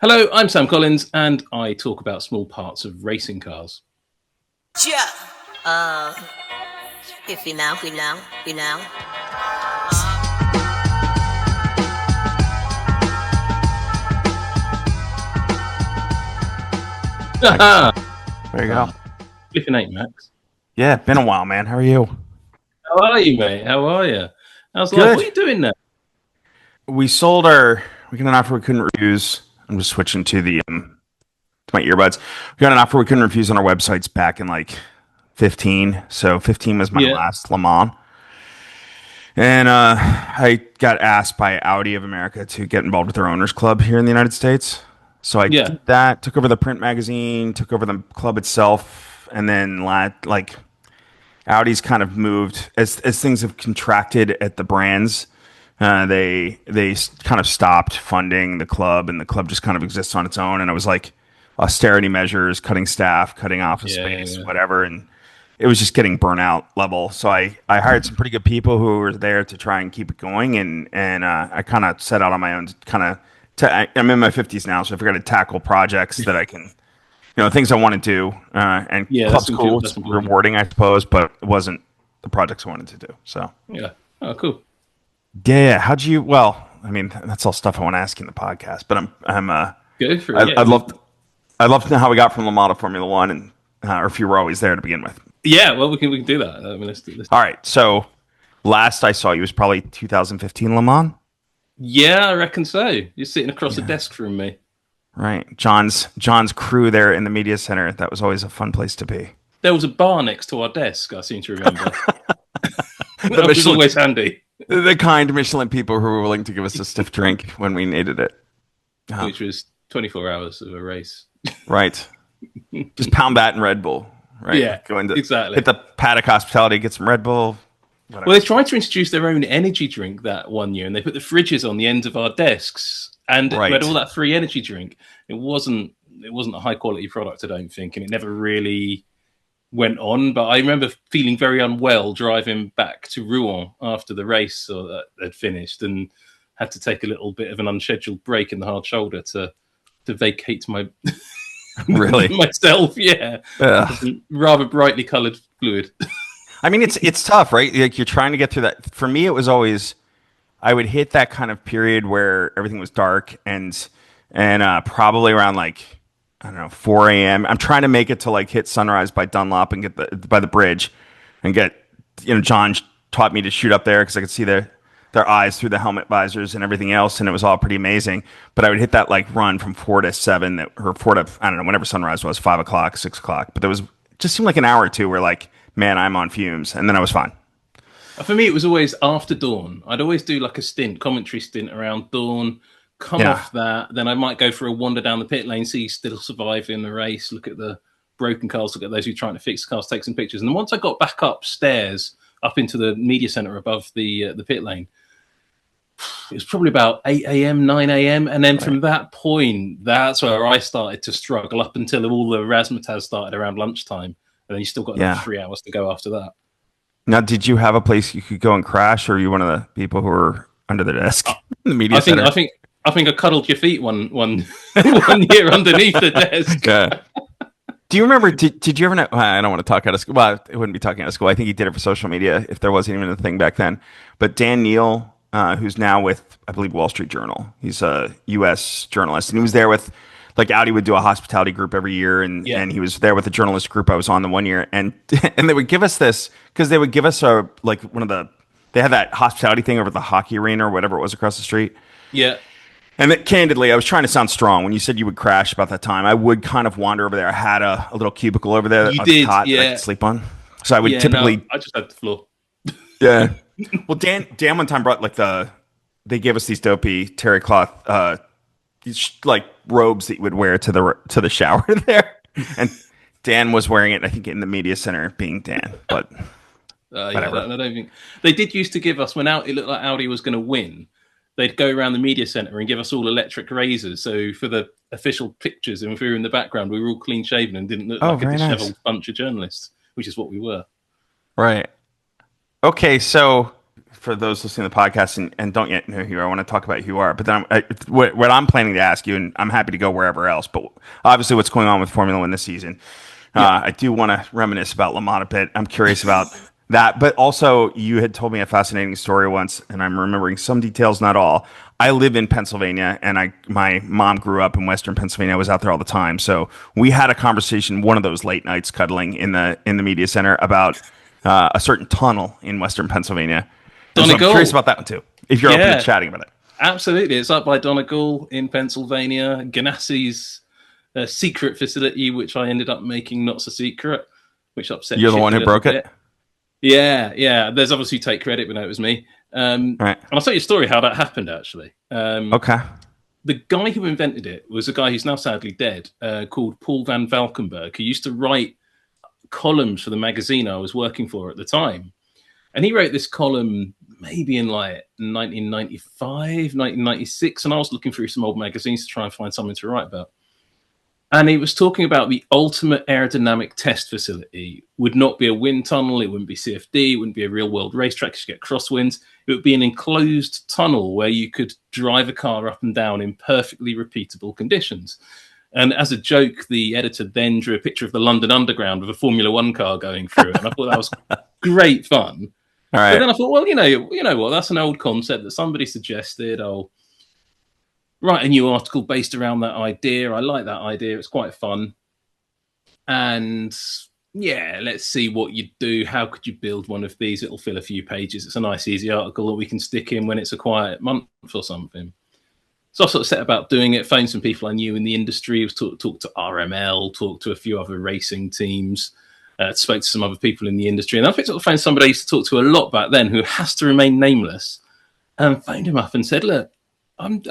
Hello, I'm Sam Collins, and I talk about small parts of racing cars. Yeah. Uh, if you know. Haha! There you go. Flipping eight, Max. Yeah, been a while, man. How are you? How are you, mate? How are you? How's life? Good. What are you doing now? We got an offer we couldn't refuse. I'm just switching to to my earbuds. We got an offer we couldn't refuse on our websites back in like 15. So 15 was my Yeah. last Le Mans. And I got asked by Audi of America to get involved with their owners club here in the United States. So I Yeah. did that, took over the print magazine, took over the club itself, and then like Audi's kind of moved as things have contracted at the brands. They kind of stopped funding the club, and the club just kind of exists on its own. And it was like austerity measures, cutting staff, cutting office space, Yeah. whatever, and it was just getting burnout level. So I hired some pretty good people who were there to try and keep it going, and I kind of set out on my own to kind of. I'm in my 50s now, so I figured to tackle projects that I can things I want to do, and Yeah, club that's school important. That's was important. rewarding, I suppose, but it wasn't the projects I wanted to do. So Yeah. Oh, cool. yeah, how'd you? Well, I mean, that's all stuff I want to ask you in the podcast, but Go for it. Yeah. I'd love to know how we got from Le Mans to Formula One, and or if you were always there to begin with. Yeah. Well, we can do that. I mean, let's do this. All right, so last I saw you was probably 2015 Le Mans, Yeah, I reckon so. You're sitting across the desk from me. right? John's crew there in the media center. That was always a fun place to be. There was a bar next to our desk. I seem to remember. The That was always handy. The kind Michelin people who were willing to give us a stiff drink when we needed it. Which was 24 hours of a race. Right. Just pound that and Red Bull. Right. Yeah, Go into exactly. hit the paddock hospitality, get some Red Bull. Whatever. Well, they tried to introduce their own energy drink that one year, and they put the fridges on the ends of our desks, and we had all that free energy drink. It wasn't a high quality product, I don't think, and it never really went on. But I remember feeling very unwell driving back to Rouen after the race or that had finished, and had to take a little bit of an unscheduled break in the hard shoulder to vacate my Really myself. Yeah, rather brightly coloured fluid. I mean, it's tough, right? Like you're trying to get through that. For me, it was always I would hit that kind of period where everything was dark and probably around like I don't know 4 a.m. I'm trying to make it to like hit sunrise by Dunlop and get by the bridge and get John taught me to shoot up there because I could see their eyes through the helmet visors and everything else, and it was all pretty amazing. But I would hit that like run from 4 to 7 or 4 to I don't know whenever sunrise was 5 o'clock 6 o'clock. But there was just seemed like an hour or two where like man I'm on fumes, and then I was fine. For me, it was always after dawn. I'd always do like a commentary stint around dawn, come off that, then I might go for a wander down the pit lane, see still surviving the race, look at the broken cars, look at those who are trying to fix the cars, take some pictures. And then once I got back upstairs, up into the media center above the pit lane, it was probably about 8 a.m., 9 a.m. And then from that point, that's where I started to struggle up until all the razzmatazz started around lunchtime. And then you still got another 3 hours to go after that. Now, did you have a place you could go and crash, or are you one of the people who were under the desk in the media center? I think I cuddled your feet one year underneath the desk. Yeah. Do you remember? Did you ever know? I don't want to talk out of school. Well, it wouldn't be talking out of school. I think he did it for social media, if there wasn't even a thing back then. But Dan Neal, who's now with, I believe, Wall Street Journal. He's a U.S. journalist, and he was there with. Like Audi would do a hospitality group every year, and he was there with the journalist group I was on the one year, and they would give us this because they would give us they had that hospitality thing over at the hockey arena or whatever it was across the street. Yeah. And candidly, I was trying to sound strong. When you said you would crash about that time, I would kind of wander over there. I had a little cubicle over there, cot that I could sleep on. So I would typically. No, I just had the floor. Yeah. Well, Dan one time brought they gave us these dopey terry cloth. These like robes that you would wear to the shower there, and Dan was wearing it. I think in the media center, being Dan, but I don't think they did used to give us when it looked like Audi was going to win. They'd go around the media center and give us all electric razors. So for the official pictures, and if we were in the background, we were all clean shaven and didn't look like a disheveled bunch of journalists, which is what we were. Right. Okay, so for those listening to the podcast and don't yet know who you are, I want to talk about who you are. But then what I'm planning to ask you, and I'm happy to go wherever else, but obviously what's going on with Formula One this season. I do want to reminisce about Le Mans a bit. I'm curious about that. But also, you had told me a fascinating story once, and I'm remembering some details, not all. I live in Pennsylvania, and my mom grew up in Western Pennsylvania. I was out there all the time. So we had a conversation one of those late nights cuddling in the media center about a certain tunnel in Western Pennsylvania. So I'm curious about that one, too, if you're open to chatting about it. Absolutely. It's up by Donegal in Pennsylvania. Ganassi's secret facility, which I ended up making not so secret, which upset You're the one who broke it? Yeah. There's obviously take credit, but no, it was me. Right. And I'll tell you a story how that happened, actually. Okay. The guy who invented it was a guy who's now sadly dead, called Paul van Valkenburg, who used to write columns for the magazine I was working for at the time. And he wrote this column maybe in like 1995, 1996, and I was looking through some old magazines to try and find something to write about. And he was talking about the ultimate aerodynamic test facility would not be a wind tunnel, it wouldn't be CFD, it wouldn't be a real-world racetrack because you get crosswinds. It would be an enclosed tunnel where you could drive a car up and down in perfectly repeatable conditions. And as a joke, the editor then drew a picture of the London Underground with a Formula One car going through it. And I thought that was great fun. All right. But then I thought, well, you know what? That's an old concept that somebody suggested. I'll write a new article based around that idea. I like that idea. It's quite fun. And yeah, let's see what you do. How could you build one of these? It'll fill a few pages. It's a nice, easy article that we can stick in when it's a quiet month or something. So I sort of set about doing it, phoned some people I knew in the industry, talked to RML, talked to a few other racing teams, spoke to some other people in the industry. And I sort of found somebody I used to talk to a lot back then who has to remain nameless, and phoned him up and said, look, I'm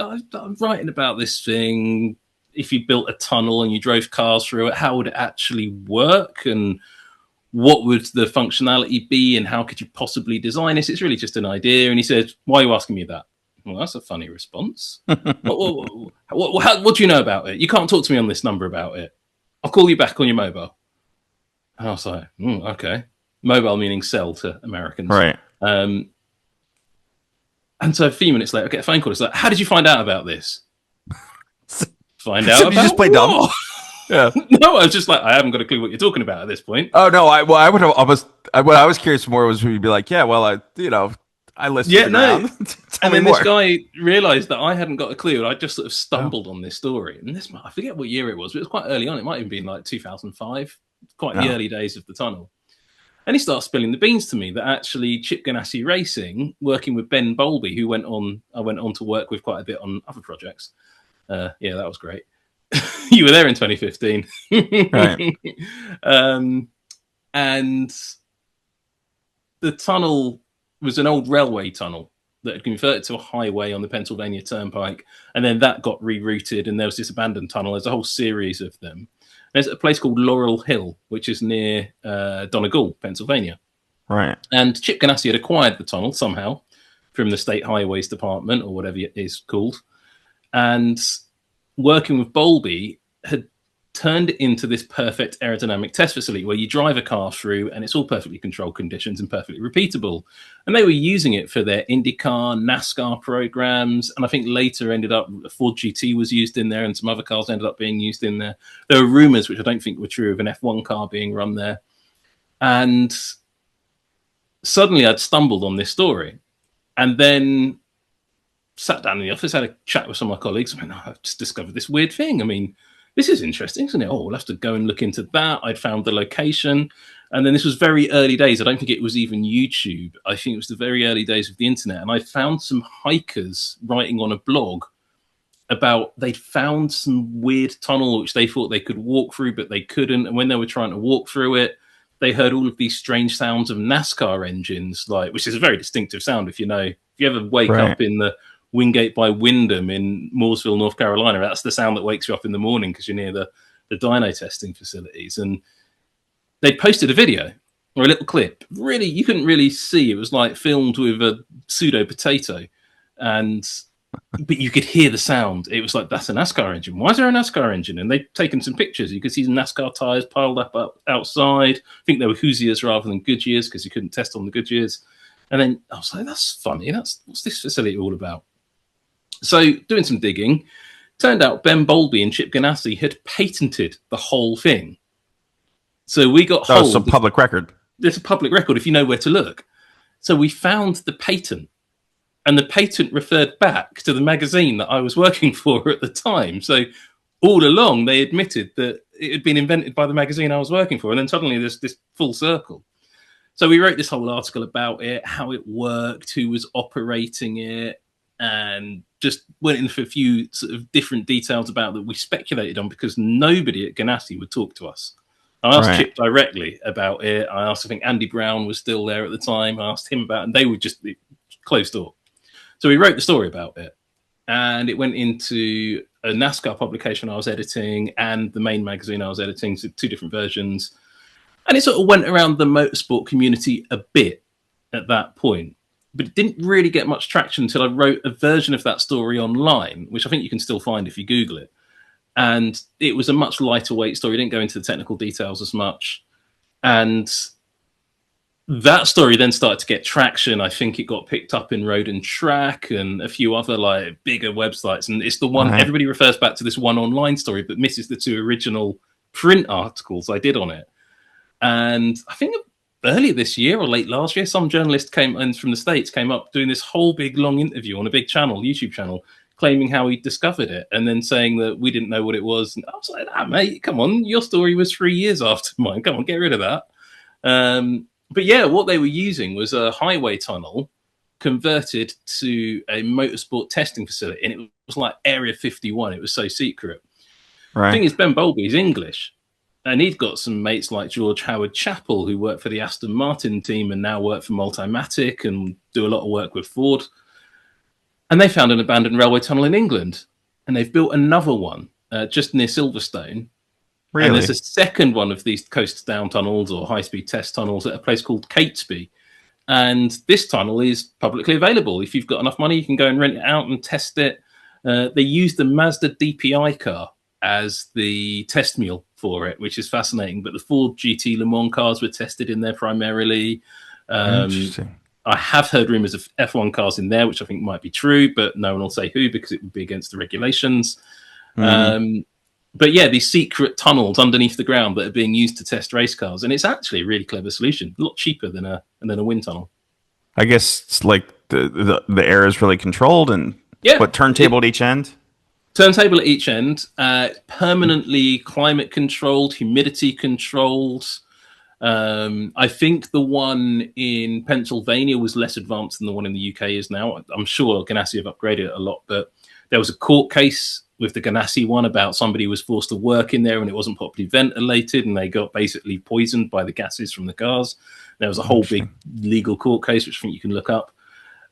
writing about this thing. If you built a tunnel and you drove cars through it, how would it actually work? And what would the functionality be? And how could you possibly design this? It's really just an idea. And he said, why are you asking me that? Well, that's a funny response. What do you know about it? You can't talk to me on this number about it. I'll call you back on your mobile. And I was like, okay. Mobile meaning cell to Americans. Right. And so a few minutes later, I get a phone call. It's like, how did you find out about this? Find out about you just play dumb? Yeah. No, I was just like, I haven't got a clue what you're talking about at this point. Oh, no. I would have almost, what I was curious more was when you'd be like, yeah, well, I listened to the ground. And then this guy realized that I hadn't got a clue, and I just sort of stumbled on this story. And I forget what year it was, but it was quite early on. It might have been like 2005, quite the early days of the tunnel. And he starts spilling the beans to me that actually Chip Ganassi Racing, working with Ben Bowlby, who I went on to work with quite a bit on other projects. Yeah, that was great. You were there in 2015. Right. And the tunnel was an old railway tunnel that had converted to a highway on the Pennsylvania Turnpike. And then that got rerouted, and there was this abandoned tunnel. There's a whole series of them. There's a place called Laurel Hill, which is near Donegal, Pennsylvania. Right. And Chip Ganassi had acquired the tunnel somehow from the State Highways Department, or whatever it is called. And working with Bowlby had turned it into this perfect aerodynamic test facility where you drive a car through and it's all perfectly controlled conditions and perfectly repeatable. And they were using it for their IndyCar, NASCAR programs. And I think later ended up, Ford GT was used in there and some other cars ended up being used in there. There were rumors, which I don't think were true, of an F1 car being run there. And suddenly I'd stumbled on this story and then sat down in the office, had a chat with some of my colleagues. I mean, I've just discovered this weird thing. I mean, this is interesting, isn't it? Oh, we'll have to go and look into that. I'd found the location. And then this was very early days. I don't think it was even YouTube. I think it was the very early days of the internet. And I found some hikers writing on a blog about they'd found some weird tunnel which they thought they could walk through, but they couldn't. And when they were trying to walk through it, they heard all of these strange sounds of NASCAR engines, which is a very distinctive sound. If you ever wake up in the Wingate by Wyndham in Mooresville, North Carolina, that's the sound that wakes you up in the morning because you're near the dyno testing facilities. And they posted a video or a little clip. Really, you couldn't really see. It was like filmed with a pseudo potato, but you could hear the sound. It was like, that's a NASCAR engine. Why is there a NASCAR engine? And they'd taken some pictures. You could see NASCAR tires piled up outside. I think they were Hoosiers rather than Goodyears because you couldn't test on the Goodyears. And then I was like, that's funny. What's this facility all about? So doing some digging, turned out Ben Bowlby and Chip Ganassi had patented the whole thing. So we got hold. Oh, some public record. There's a public record if you know where to look. So we found the patent, and the patent referred back to the magazine that I was working for at the time. So all along, they admitted that it had been invented by the magazine I was working for. And then suddenly there's this full circle. So we wrote this whole article about it, how it worked, who was operating it, and just went into a few sort of different details about that we speculated on because nobody at Ganassi would talk to us. I asked Chip directly about it. I asked, I think Andy Brown was still there at the time. I asked him about it, and they would just be closed door. So we wrote the story about it, and it went into a NASCAR publication I was editing and the main magazine I was editing, so 2 different versions. And it sort of went around the motorsport community a bit at that point, but it didn't really get much traction until I wrote a version of that story online, which I think you can still find if you Google it. And it was a much lighter weight story. It didn't go into the technical details as much. And that story then started to get traction. I think it got picked up in Road and Track and a few other like bigger websites. And it's the one everybody refers back to, this one online story, but misses the 2 original print articles I did on it. And I think earlier this year or late last year, some journalist came in from the States, came up doing this whole big long interview on a big channel, YouTube channel, claiming how he discovered it and then saying that we didn't know what it was. And I was like, mate, come on. Your story was 3 years after mine. Come on, get rid of that. But yeah, what they were using was a highway tunnel converted to a motorsport testing facility. And it was like Area 51. It was so secret. The thing is, Ben Bowlby is English. And he'd got some mates like George Howard Chappell, who worked for the Aston Martin team and now work for Multimatic and do a lot of work with Ford. And they found an abandoned railway tunnel in England. And they've built another one just near Silverstone. Really? And there's a second one of these coast down tunnels or high-speed test tunnels at a place called Catesby. And this tunnel is publicly available. If you've got enough money, you can go and rent it out and test it. They used the Mazda DPI car as the test mule for it, which is fascinating. But the Ford GT Le Mans cars were tested in there primarily. Interesting. I have heard rumors of F1 cars in there, which I think might be true, but no one will say who because it would be against the regulations. But yeah, these secret tunnels underneath the ground that are being used to test race cars. And it's actually a really clever solution, a lot cheaper than a wind tunnel. I guess it's like the air is really controlled and turntable at each end? Turntable at each end, permanently climate controlled, humidity controlled. I think the one in Pennsylvania was less advanced than the one in the UK is now. I'm sure Ganassi have upgraded it a lot, but there was a court case with the Ganassi one about somebody who was forced to work in there and it wasn't properly ventilated and they got basically poisoned by the gases from the cars. There was a whole big legal court case, which I think you can look up.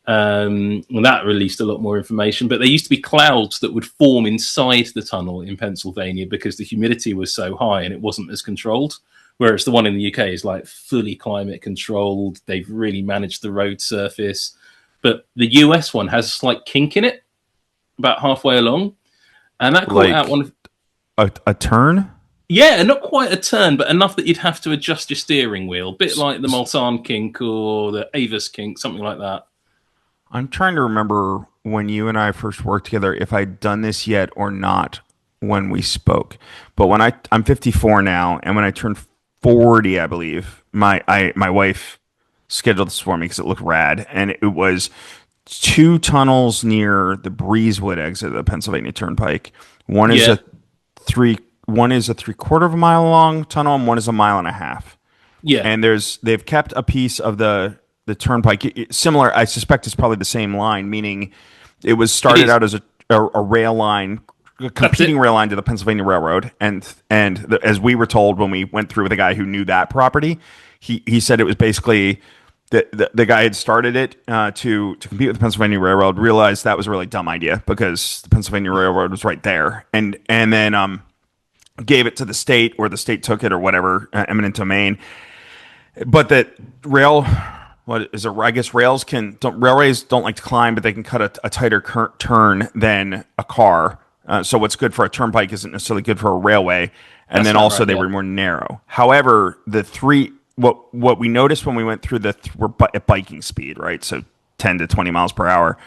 And that released a lot more information, but there used to be clouds that would form inside the tunnel in Pennsylvania because the humidity was so high and it wasn't as controlled. Whereas the one in the UK is like fully climate controlled. They've really managed the road surface. But the US one has a slight kink in it about halfway along. And that caught out one of a turn? Yeah, not quite a turn, but enough that you'd have to adjust your steering wheel. A bit like the Mulsanne kink or the Avis kink, something like that. I'm trying to remember when you and I first worked together, if I'd done this yet or not when we spoke. But when I'm 54 now, and when I turned 40, I believe, my wife scheduled this for me because it looked rad. And it was 2 tunnels near the Breezewood exit of the Pennsylvania Turnpike. One is a 3/4 of a mile long tunnel, and one is 1.5 miles. Yeah. And they've kept a piece of the turnpike similar. I suspect it's probably the same line, meaning it was started out as a rail line, a competing rail line to the Pennsylvania Railroad. And as we were told when we went through with a guy who knew that property, he said it was basically the guy had started it to compete with the Pennsylvania Railroad, realized that was a really dumb idea because the Pennsylvania Railroad was right there, and then gave it to the state, or the state took it, or whatever, eminent domain. But that railways don't like to climb, but they can cut a tighter turn than a car. So what's good for a turnpike isn't necessarily good for a railway. And then also they were more narrow. However, the what we noticed when we went through we're at biking speed, right? So 10 to 20 miles per hour.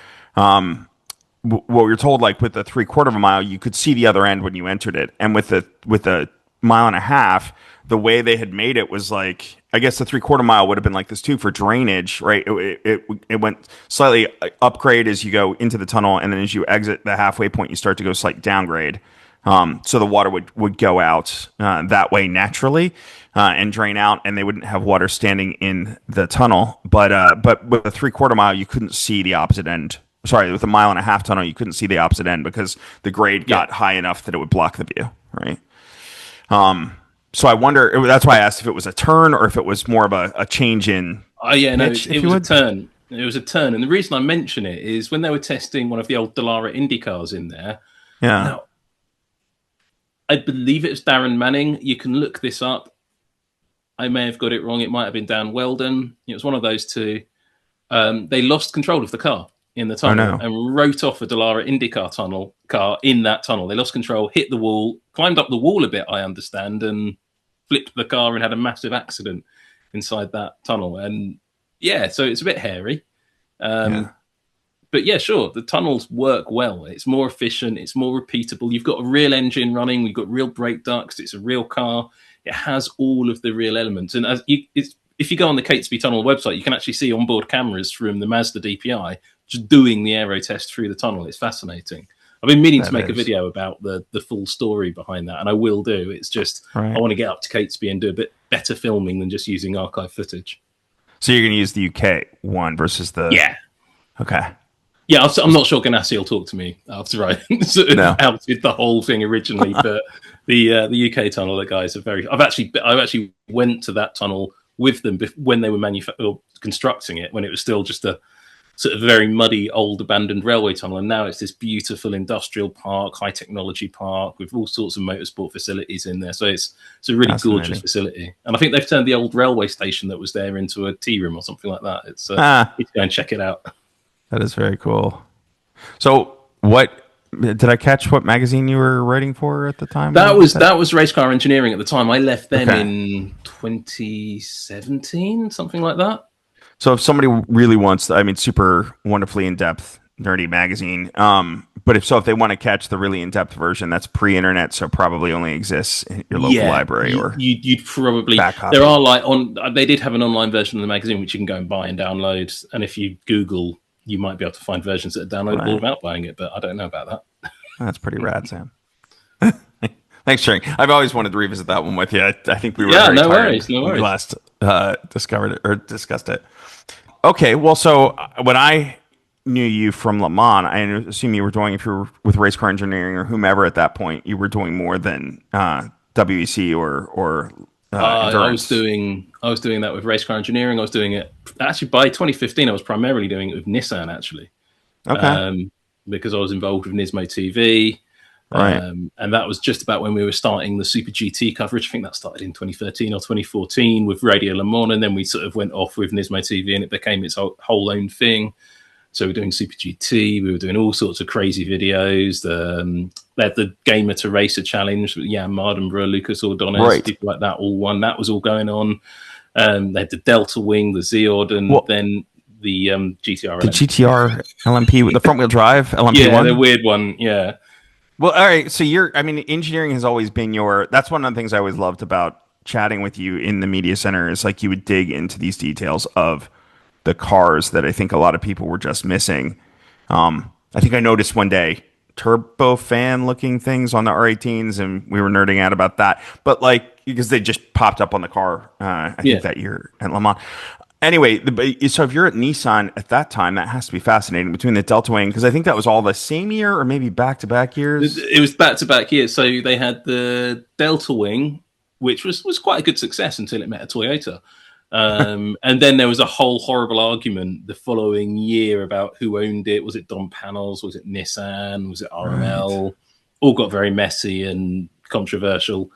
What we were told, like with the 3/4 of a mile, you could see the other end when you entered it, and with the mile and a half, the way they had made it was like, I guess the 3/4 mile would have been like this too for drainage, right? It went slightly upgrade as you go into the tunnel, and then as you exit the halfway point, you start to go slight downgrade. So the water would go out that way naturally and drain out, and they wouldn't have water standing in the tunnel. But with a 3/4 mile, you couldn't see the opposite end. Sorry, with a mile and a half tunnel, you couldn't see the opposite end because the grade got high enough that it would block the view, right? So I wonder. That's why I asked if it was a turn or if it was more of a change in. Oh yeah, no, it was a turn. It was a turn, and the reason I mention it is when they were testing one of the old Dallara Indy cars in there. Yeah. Now, I believe it was Darren Manning. You can look this up. I may have got it wrong. It might have been Dan Weldon. It was one of those two. They lost control of the car in the tunnel and wrote off a Dallara IndyCar car in that tunnel. They lost control, hit the wall, climbed up the wall a bit, I understand, and flipped the car and had a massive accident inside that tunnel. And yeah, so it's a bit hairy. But yeah, sure, the tunnels work well. It's more efficient. It's more repeatable. You've got a real engine running. We've got real brake ducts. It's a real car. It has all of the real elements. And if you go on the Catesby Tunnel website, you can actually see onboard cameras from the Mazda DPI just doing the aero test through the tunnel. It's fascinating. I've been meaning to make a video about the full story behind that, and I will do. It's just I want to get up to Catesby and do a bit better filming than just using archive footage. So you're going to use the UK one versus the... Yeah. Okay. Yeah, I'm not sure Ganassi will talk to me after I sort of outed the whole thing originally, but the UK tunnel, the guys are very... I actually went to that tunnel with them when they were constructing it, when it was still just a sort of very muddy, old, abandoned railway tunnel. And now it's this beautiful industrial park, high technology park with all sorts of motorsport facilities in there. So it's a really gorgeous facility. And I think they've turned the old railway station that was there into a tea room or something like that. It's you can go and check it out. That is very cool. So did I catch what magazine you were writing for at the time? That was Racecar Engineering at the time. I left them in 2017, something like that. So if somebody really wants, super wonderfully in-depth, nerdy magazine. But if they want to catch the really in-depth version, that's pre-internet, so probably only exists in your local library or you'd probably. There are they did have an online version of the magazine which you can go and buy and download. And if you Google, you might be able to find versions that are downloadable without buying it. But I don't know about that. That's pretty rad, Sam. Thanks for sharing. I've always wanted to revisit that one with you. I think we were no worries. when we last discovered it or discussed it. Okay, well, so when I knew you from Le Mans, I assume you were doing, if you were with Racecar Engineering or whomever at that point, you were doing more than WEC or endurance. I was doing that with Racecar Engineering. I was doing it actually by 2015. I was primarily doing it with Nissan actually. Okay. Because I was involved with Nismo TV. Right. And that was just about when we were starting the Super GT coverage. I think that started in 2013 or 2014 with Radio Le Mans, and then we sort of went off with Nismo TV and it became its whole own thing. So we were doing Super GT, we were doing all sorts of crazy videos. They had the Gamer to Racer challenge with Jan Mardenborough, Lucas Ordonez, people like that all won. That was all going on. They had the Delta Wing, the Zeord, and then the GTR. The GTR LMP, the front wheel drive LMP one? The weird one, yeah. Well, all right. So engineering has always been that's one of the things I always loved about chatting with you in the media center is like you would dig into these details of the cars that I think a lot of people were just missing. I think I noticed one day turbofan looking things on the R18s and we were nerding out about that, but because they just popped up on the car, I think that year at Le Mans. Anyway, so if you're at Nissan at that time, that has to be fascinating between the Delta Wing, because I think that was all the same year or maybe back-to-back years. It was back-to-back years. So they had the Delta Wing, which was quite a good success until it met a Toyota. And then there was a whole horrible argument the following year about who owned it. Was it Dom Panels? Was it Nissan? Was it RML? Right. All got very messy and controversial.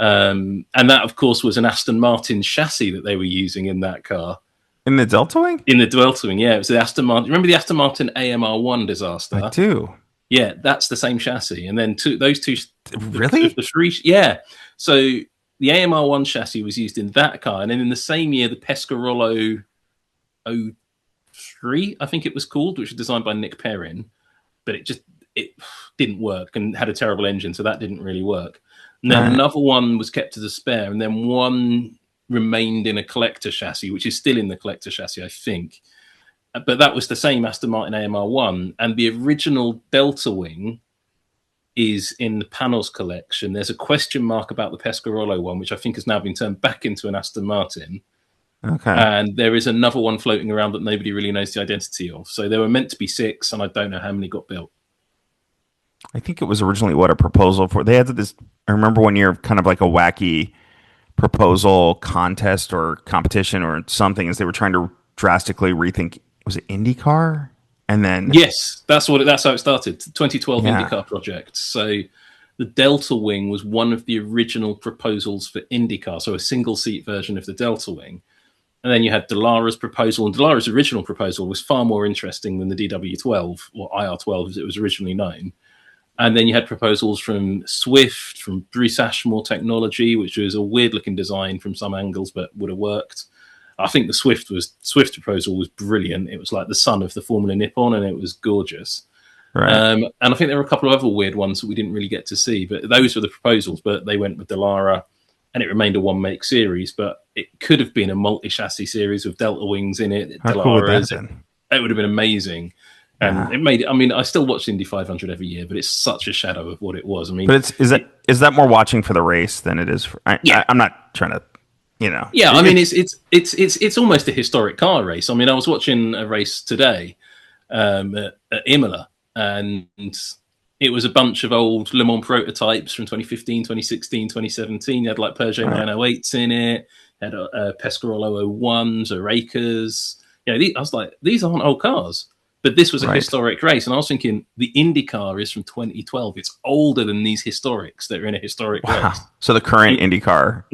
And that, of course, was an Aston Martin chassis that they were using in that car. In the Delta Wing? In the Delta Wing, yeah. It was the Aston Martin. Remember the Aston Martin AMR1 disaster? I do. Yeah, that's the same chassis. And then those two... Really? The three, yeah. So the AMR1 chassis was used in that car, and then in the same year, the Pescarolo 03, I think it was called, which was designed by Nick Perrin, but it didn't work and had a terrible engine, so that didn't really work. And then another one was kept as a spare, and then one remained in a collector chassis, which is still in the collector chassis, I think. But that was the same Aston Martin AMR1, and the original Delta Wing is in the panels collection. There's a question mark about the Pescarolo one, which I think has now been turned back into an Aston Martin. Okay. And there is another one floating around that nobody really knows the identity of. So there were meant to be 6, and I don't know how many got built. I think it was originally a proposal for. They had this. I remember one year, kind of like a wacky proposal contest or competition or something, as they were trying to drastically rethink. Was it IndyCar? And then yes, that's how it started. 2012 IndyCar project. So the Delta Wing was one of the original proposals for IndyCar, so a single seat version of the Delta Wing. And then you had Dallara's proposal, and Dallara's original proposal was far more interesting than the DW12, or IR12 as it was originally known. And then you had proposals from Swift, from Bruce Ashmore Technology, which was a weird-looking design from some angles, but would have worked. I think the Swift proposal was brilliant. It was like the son of the Formula Nippon, and it was gorgeous. Right. And I think there were a couple of other weird ones that we didn't really get to see, but those were the proposals. But they went with Dallara, and it remained a one-make series. But it could have been a multi-chassis series with Delta Wings in it. How cool would that have been? It would have been amazing. And it made it. I mean, I still watch Indy 500 every year, but it's such a shadow of what it was. I mean, but is that more watching for the race than it is for? I'm not trying to. Yeah, I mean, it's almost a historic car race. I mean, I was watching a race today at Imola, and it was a bunch of old Le Mans prototypes from 2015, 2016, 2017. You had like Peugeot 908s in it, had Pescarolo 01s, Racecars. I was like, these aren't old cars. But this was a historic race, and I was thinking the IndyCar is from 2012. It's older than these historics that are in a historic race. So the current IndyCar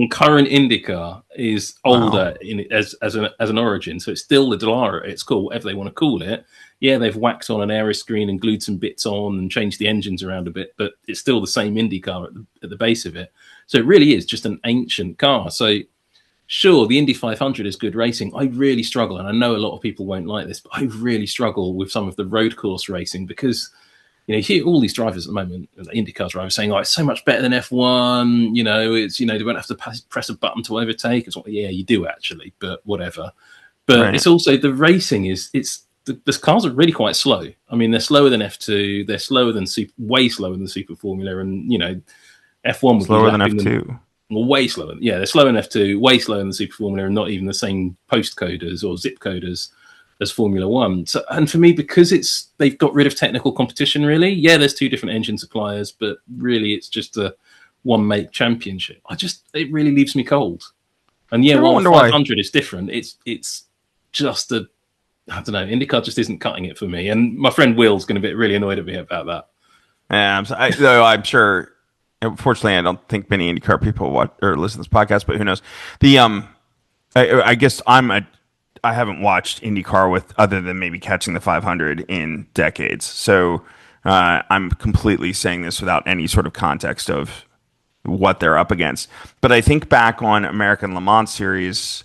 is older as an origin. So it's still the Dallara. It's cool, whatever they want to call it. Yeah, they've whacked on an aeroscreen and glued some bits on and changed the engines around a bit, but it's still the same IndyCar at the base of it. So it really is just an ancient car. So sure, the Indy 500 is good racing. I really struggle, and I know a lot of people won't like this, but I really struggle with some of the road course racing because, you hear all these drivers at the moment, IndyCar drivers saying, it's so much better than F1. It's, they won't have to press a button to overtake. It's like, yeah, you do actually, but whatever. But it's also the racing the cars are really quite slow. I mean, they're slower than F2. They're slower than way slower than Super Formula, and F1 would slower than F2. Way slower. Yeah, they're slower than F2, way slower than Super Formula, and not even the same postcoders or zip coders as Formula One. So, and for me, because they've got rid of technical competition, really. Yeah, there's 2 different engine suppliers, but really it's just a one-make championship. It really leaves me cold. And yeah, while 500 is different, it's just I don't know, IndyCar just isn't cutting it for me. And my friend Will's going to be really annoyed at me about that. Yeah, I'm sure. Unfortunately, I don't think many IndyCar people watch or listen to this podcast, but who knows? I guess I haven't watched IndyCar other than maybe catching the 500 in decades. So I'm completely saying this without any sort of context of what they're up against. But I think back on American Le Mans Series,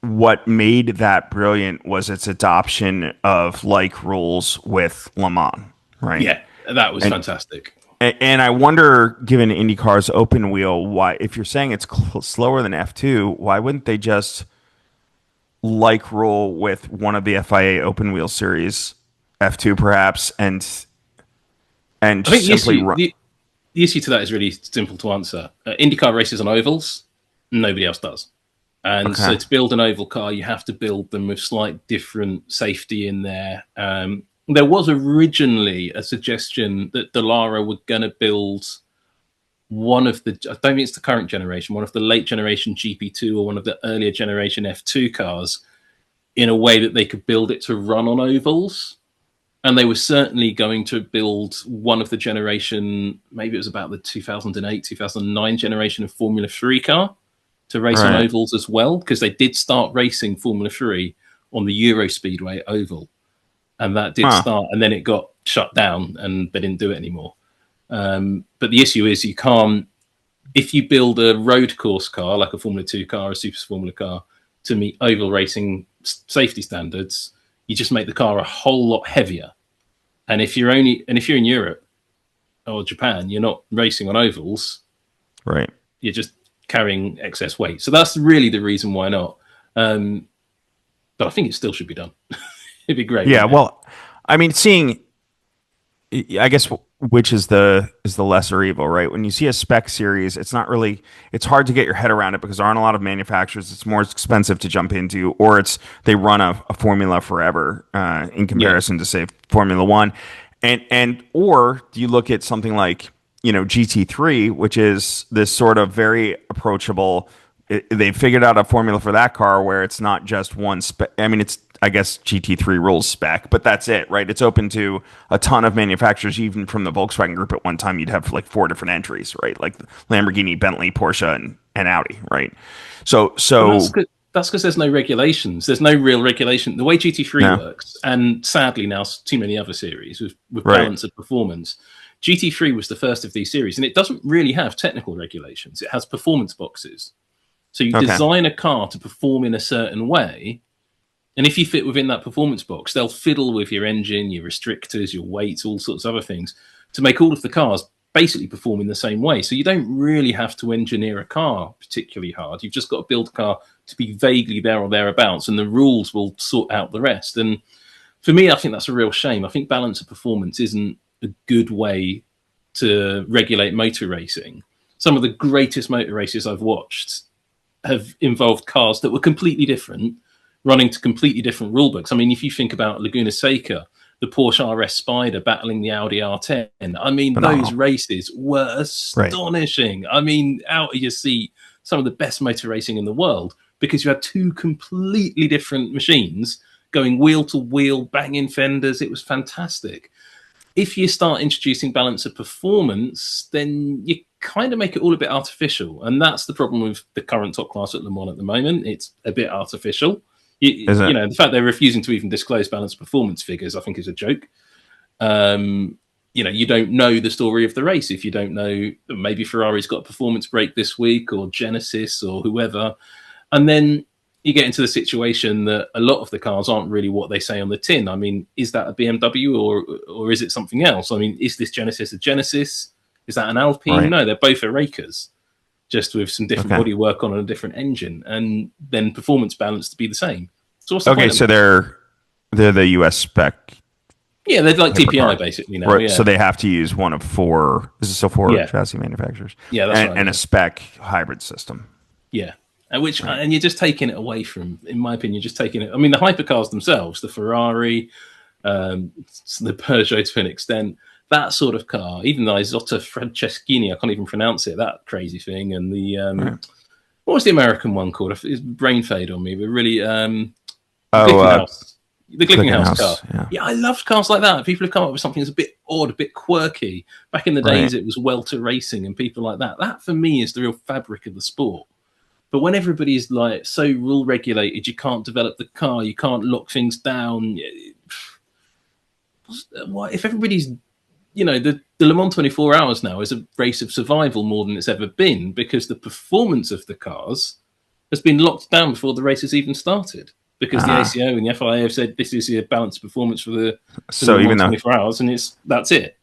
what made that brilliant was its adoption of like rules with Le Mans, right? Yeah, that was fantastic. And I wonder, given IndyCar's open wheel, why, if you're saying it's slower than F2, why wouldn't they just like rule with one of the FIA open wheel series, F2 perhaps, and just simply run? The issue to that is really simple to answer. IndyCar races on ovals, nobody else does. And so to build an oval car, you have to build them with slight different safety in there. There was originally a suggestion that Dallara were going to build one of the, I don't think it's the current generation, one of the late generation GP2 or one of the earlier generation F2 cars in a way that they could build it to run on ovals. And they were certainly going to build one of the generation, maybe it was about the 2008, 2009 generation of Formula 3 car to race on ovals as well, because they did start racing Formula 3 on the Euro Speedway oval. And that did start, and then it got shut down, and they didn't do it anymore. But the issue is you can't if you build a road course car, like a Formula 2 car, a Super Formula car, to meet oval racing safety standards, you just make the car a whole lot heavier. And if you're in Europe or Japan, you're not racing on ovals. Right. You're just carrying excess weight. So that's really the reason why not. But I think it still should be done. It'd be great. Yeah. Well, I mean, I guess which is the lesser evil, right? When you see a spec series, it's hard to get your head around it because there aren't a lot of manufacturers. It's more expensive to jump into, or they run a formula forever in comparison to say Formula One, or do you look at something like GT3, which is this sort of very approachable. They figured out a formula for that car where it's not just one spec. I mean, I guess GT3 rules spec, but that's it, right? It's open to a ton of manufacturers. Even from the Volkswagen Group at one time, you'd have like 4 different entries, right? Like Lamborghini, Bentley, Porsche, and Audi, right? So that's because there's no regulations. There's no real regulation. The way GT3 works, and sadly now too many other series with balance of performance. GT3 was the first of these series, and it doesn't really have technical regulations. It has performance boxes. So you design a car to perform in a certain way, and if you fit within that performance box, they'll fiddle with your engine, your restrictors, your weights, all sorts of other things to make all of the cars basically perform in the same way. So you don't really have to engineer a car particularly hard. You've just got to build a car to be vaguely there or thereabouts, and the rules will sort out the rest. And for me, I think that's a real shame. I think balance of performance isn't a good way to regulate motor racing. Some of the greatest motor races I've watched have involved cars that were completely different, running to completely different rule books. I mean, if you think about Laguna Seca, the Porsche RS Spider battling the Audi R10, I mean, those races were astonishing. Right. I mean, out of your seat, some of the best motor racing in the world, because you had 2 completely different machines going wheel to wheel, banging fenders. It was fantastic. If you start introducing balance of performance, then you kind of make it all a bit artificial. And that's the problem with the current top class at Le Mans at the moment. It's a bit artificial. The fact they're refusing to even disclose balance of performance figures, I think, is a joke. You don't know the story of the race if you don't know maybe Ferrari's got a performance break this week, or Genesis, or whoever. And then you get into the situation that a lot of the cars aren't really what they say on the tin. I mean, is that a BMW or is it something else? I mean, is this Genesis a Genesis? Is that an Alpine? Right. No, they're both a Racers, just with some different bodywork on a different engine, and then performance balance to be the same. So so they're the US spec. Yeah, they're like TPI basically now. Right. Yeah. So they have to use one of 4. This is still 4 chassis manufacturers. Yeah, that's right. And a spec hybrid system. Yeah. And you're just taking it away from, in my opinion, just taking it. I mean, the hypercars themselves, the Ferrari, the Peugeot to an extent, that sort of car, even the Isotta Franceschini, I can't even pronounce it, that crazy thing. And the, what was the American one called? It's brain fade on me, but really, the Glickenhaus car. Yeah, I loved cars like that. People have come up with something that's a bit odd, a bit quirky. Back in the days, it was welter racing and people like that. That, for me, is the real fabric of the sport. But when everybody's like so rule regulated, you can't develop the car, you can't lock things down. What if everybody's, the Le Mans 24 Hours now is a race of survival more than it's ever been, because the performance of the cars has been locked down before the race has even started, because the ACO and the FIA have said this is your balanced performance for the Le Mans 24 Hours, and that's it.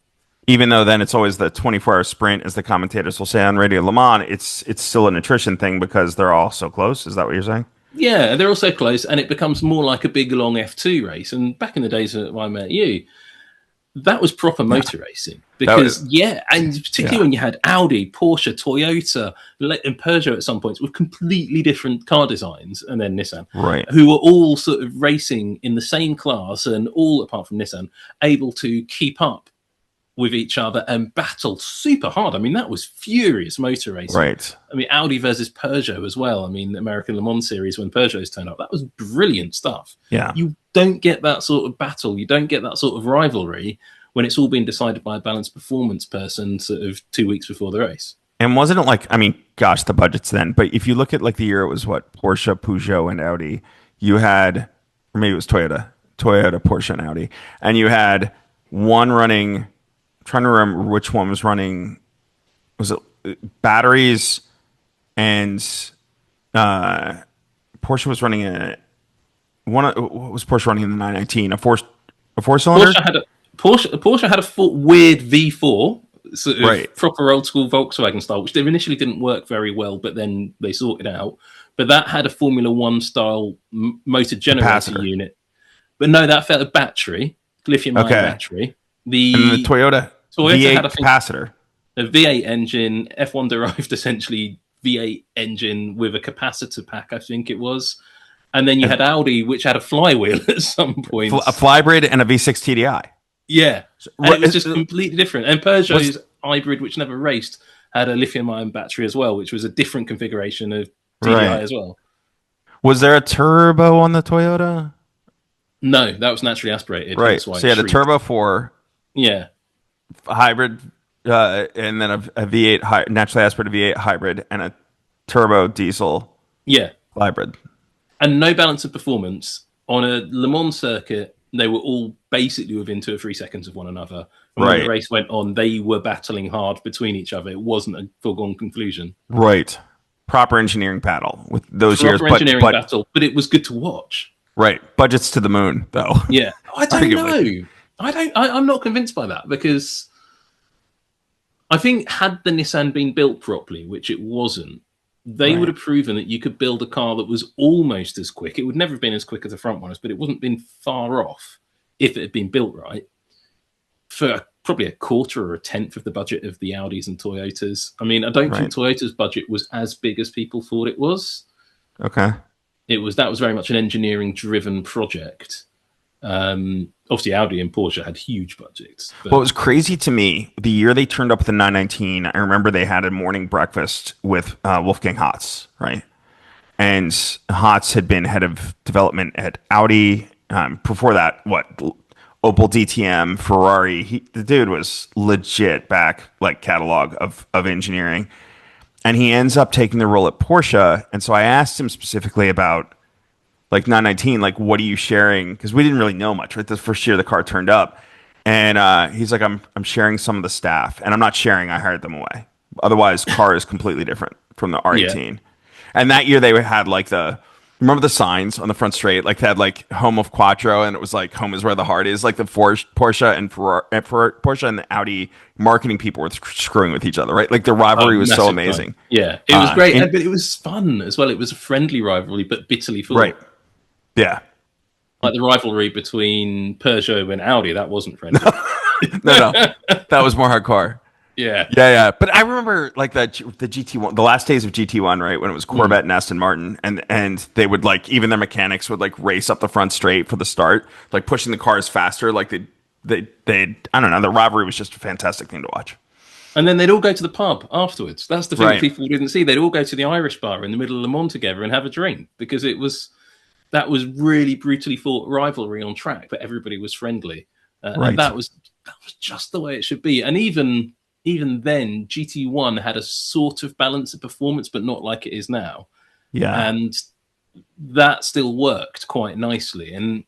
Even though then it's always the 24-hour sprint, as the commentators will say on Radio Le Mans, it's still a nutrition thing because they're all so close. Is that what you're saying? Yeah, they're all so close, and it becomes more like a big, long F2 race. And back in the days when I met you, that was proper motor racing. Because, and particularly when you had Audi, Porsche, Toyota, and Peugeot at some points with completely different car designs, and then Nissan, who were all sort of racing in the same class and all, apart from Nissan, able to keep up with each other and battle super hard. I mean, that was furious motor racing. Right. I mean, Audi versus Peugeot as well. I mean, the American Le Mans series when Peugeot's turned up, that was brilliant stuff. Yeah. You don't get that sort of battle. You don't get that sort of rivalry when it's all been decided by a balanced performance person sort of 2 weeks before the race. And wasn't it like, I mean, gosh, the budgets then, but if you look at like the year, it was what, Porsche, Peugeot, and Audi. You had, or maybe it was Toyota, Porsche, and Audi. And you had one running, trying to remember which one was running. Was it batteries, and Porsche was running what was Porsche running in the 919? A four cylinder. Porsche had a weird V4, sort of Right. proper old school Volkswagen style, which they initially didn't work very well, but then they sorted out. But that had a Formula One style motor generator Capacitor. unit. But no, that felt a battery, lithium-ion battery. And the Toyota V8 had capacitor. A V8 engine, F1 derived essentially V8 engine with a capacitor pack, I think it was. And then you had Audi, which had a flywheel at some point. A flybrid and a V6 TDI. Yeah. And it was just completely different. And Peugeot's hybrid, which never raced, had a lithium-ion battery as well, which was a different configuration of TDI as well. Was there a turbo on the Toyota? No, that was naturally aspirated. Right. So you had a Turbo 4. Yeah. Hybrid, and then a V8 naturally aspirated V8 hybrid, and a turbo diesel. Yeah. Hybrid. And no balance of performance. On a Le Mans circuit, they were all basically within 2 or 3 seconds of one another. And when the race went on, they were battling hard between each other. It wasn't a foregone conclusion. Right. Proper engineering battle with those years. Proper engineering battle, but it was good to watch. Right. Budgets to the moon, though. Yeah. I don't know. I'm not convinced by that, because I think had the Nissan been built properly, which it wasn't, they would have proven that you could build a car that was almost as quick. It would never have been as quick as the front runners, but it wouldn't have been far off if it had been built right, for probably a quarter or a tenth of the budget of the Audis and Toyotas. I mean, I don't think Toyota's budget was as big as people thought it was. Okay. That was very much an engineering driven project. Obviously Audi and Porsche had huge budgets. What was crazy to me, the year they turned up with the 919, I remember they had a morning breakfast with Wolfgang Hotz, right? And Hotz had been head of development at Audi. Before that, Opel DTM, Ferrari. The dude was legit back, like, catalog of engineering. And he ends up taking the role at Porsche. And so I asked him specifically about, like, 919, like, what are you sharing? Because we didn't really know much, right? The first year the car turned up. And he's like, I'm sharing some of the staff. And I'm not sharing, I hired them away. Otherwise, car is completely different from the R18. Yeah. And that year they had, like, remember the signs on the front straight? Like, they had, like, home of Quattro, and it was like, home is where the heart is. Like, the Porsche and Porsche and the Audi marketing people were screwing with each other, right? Like, the rivalry was so amazing. Fun. Yeah, it was great, but it was fun as well. It was a friendly rivalry, but bitterly full. Right. Yeah. Like the rivalry between Peugeot and Audi, that wasn't friendly. No. That was more hardcore. Yeah. But I remember, like, the GT1, the last days of GT1, right, when it was Corvette and Aston Martin, and they would, like, even their mechanics would, like, race up the front straight for the start, like, pushing the cars faster. Like, they I don't know, the rivalry was just a fantastic thing to watch. And then they'd all go to the pub afterwards. That's the thing that people didn't see. They'd all go to the Irish bar in the middle of Le Mans together and have a drink, because that was really brutally fought rivalry on track, but everybody was friendly. And that was just the way it should be. And even then, GT1 had a sort of balance of performance, but not like it is now. Yeah. And that still worked quite nicely. And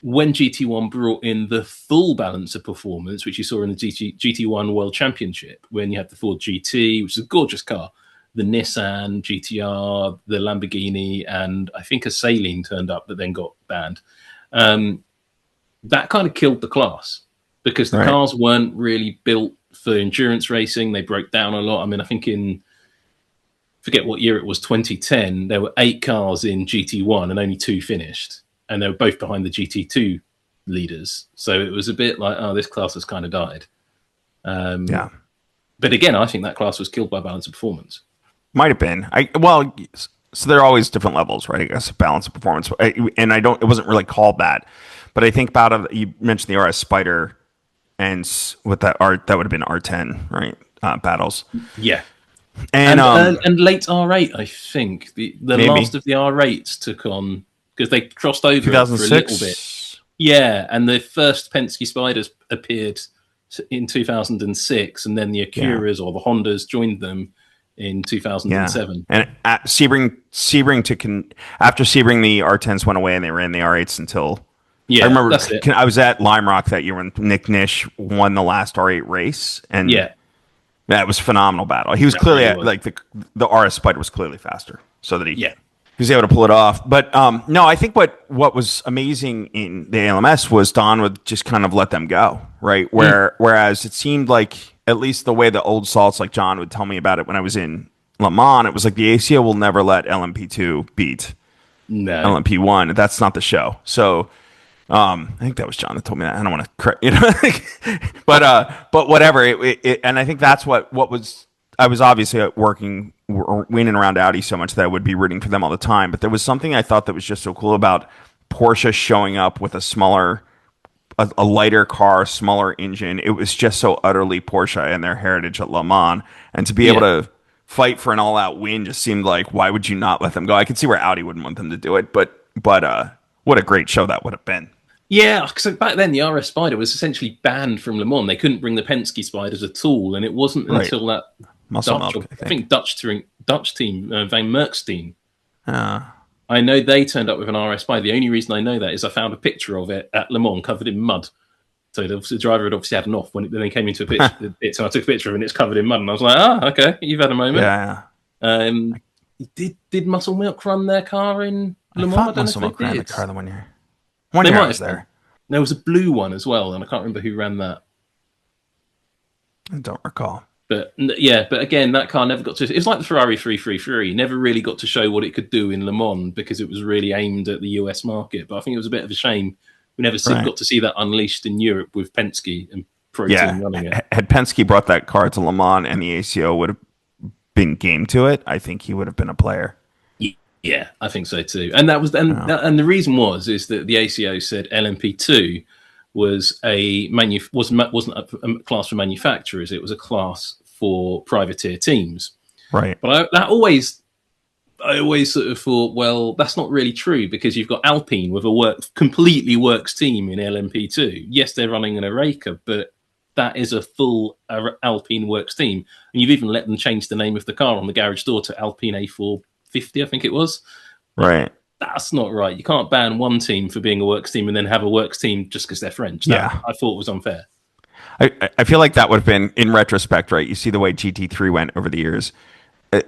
when GT1 brought in the full balance of performance, which you saw in the GT1 World Championship, when you had the Ford GT, which is a gorgeous car, the Nissan GTR, the Lamborghini, and I think a Saleen turned up that then got banned. That kind of killed the class, because the cars weren't really built for endurance racing. They broke down a lot. I mean, I think forget what year it was, 2010, there were 8 cars in GT1 and only 2 finished. And they were both behind the GT2 leaders. So it was a bit like, oh, this class has kind of died. Yeah. But again, I think that class was killed by balance of performance. Might have been. So there are always different levels, right? I guess balance of performance. And it wasn't really called that. But I think about it, you mentioned the RS Spider, and with that that would have been R10, right? Battles. Yeah. And late R8, I think. The last of the R8s took on, because they crossed over 2006. For a little bit. Yeah, and the first Penske Spiders appeared in 2006, and then the Acuras or the Hondas joined them in 2007. And Sebring after Sebring, the R10s went away, and they ran the R8s until... Yeah, I remember that's it. I was at Lime Rock that year when Nick Nish won the last R8 race, and Yeah, it was a phenomenal battle. He was That clearly really was. like the RS Spider was clearly faster, so that he Yeah. was able to pull it off. But no, I think what was amazing in the ALMS was Don would just kind of let them go, right? Whereas it seemed like, at least the way the old salts like John would tell me about it when I was in Le Mans, it was like the ACO will never let LMP2 beat No. LMP1. That's not the show. So I think that was John that told me that. I don't want to correct, you know, but whatever. And I think that's what was. I was obviously working or winning around Audi so much that I would be rooting for them all the time. But there was something I thought that was just so cool about Porsche showing up with a lighter car, smaller engine. It was just so utterly Porsche and their heritage at Le Mans, and to be able to fight for an all-out win just seemed like, why would you not let them go? I could see where Audi wouldn't want them to do it, but what a great show that would have been. Yeah, because back then the RS Spider was essentially banned from Le Mans. They couldn't bring the Penske Spiders at all, and it wasn't until that Muscle Dutch, Milk, I think Dutch team, Van Merkstein. Uh, I know they turned up with an RS Spider. The only reason I know that is I found a picture of it at Le Mans covered in mud. So the driver had obviously had an off when they came into a pitch. So I took a picture of it and it's covered in mud. And I was like, okay, you've had a moment. Yeah. Did Muscle Milk run their car in Le Mans? I thought Muscle Milk ran the car the 1 year. One They year I might was have there. There was a blue one as well, and I can't remember who ran that. I don't recall. But again, that car never got to. It's like the Ferrari 333. Never really got to show what it could do in Le Mans because it was really aimed at the US market. But I think it was a bit of a shame we never got to see that unleashed in Europe with Penske and Pro Team running it. Had Penske brought that car to Le Mans and the ACO would have been game to it, I think he would have been a player. Yeah, I think so too. And that was and the reason is that the ACO said LMP2 was wasn't a class for manufacturers. It was a class for privateer teams. Right. But I always sort of thought, well, that's not really true because you've got Alpine with a completely works team in LMP2. Yes, they're running an Racecars, but that is a full Alpine works team. And you've even let them change the name of the car on the garage door to Alpine A450, I think it was. Right. That's not right. You can't ban one team for being a works team and then have a works team just because they're French. That, I thought was unfair. I feel like that would have been, in retrospect, right? You see the way GT3 went over the years,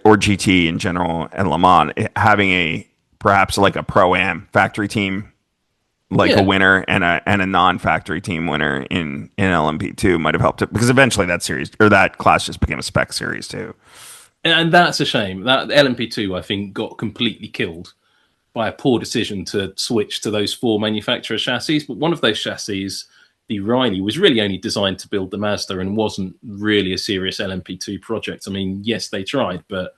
or GT in general, and Le Mans, having perhaps like a Pro-Am factory team, like a winner and a non-factory team winner in LMP2 might have helped it, because eventually that class just became a spec series too. And that's a shame. That LMP2, I think, got completely killed by a poor decision to switch to those 4 manufacturer chassis. But one of those chassis, the Riley, was really only designed to build the Mazda and wasn't really a serious LMP2 project. I mean, yes, they tried, but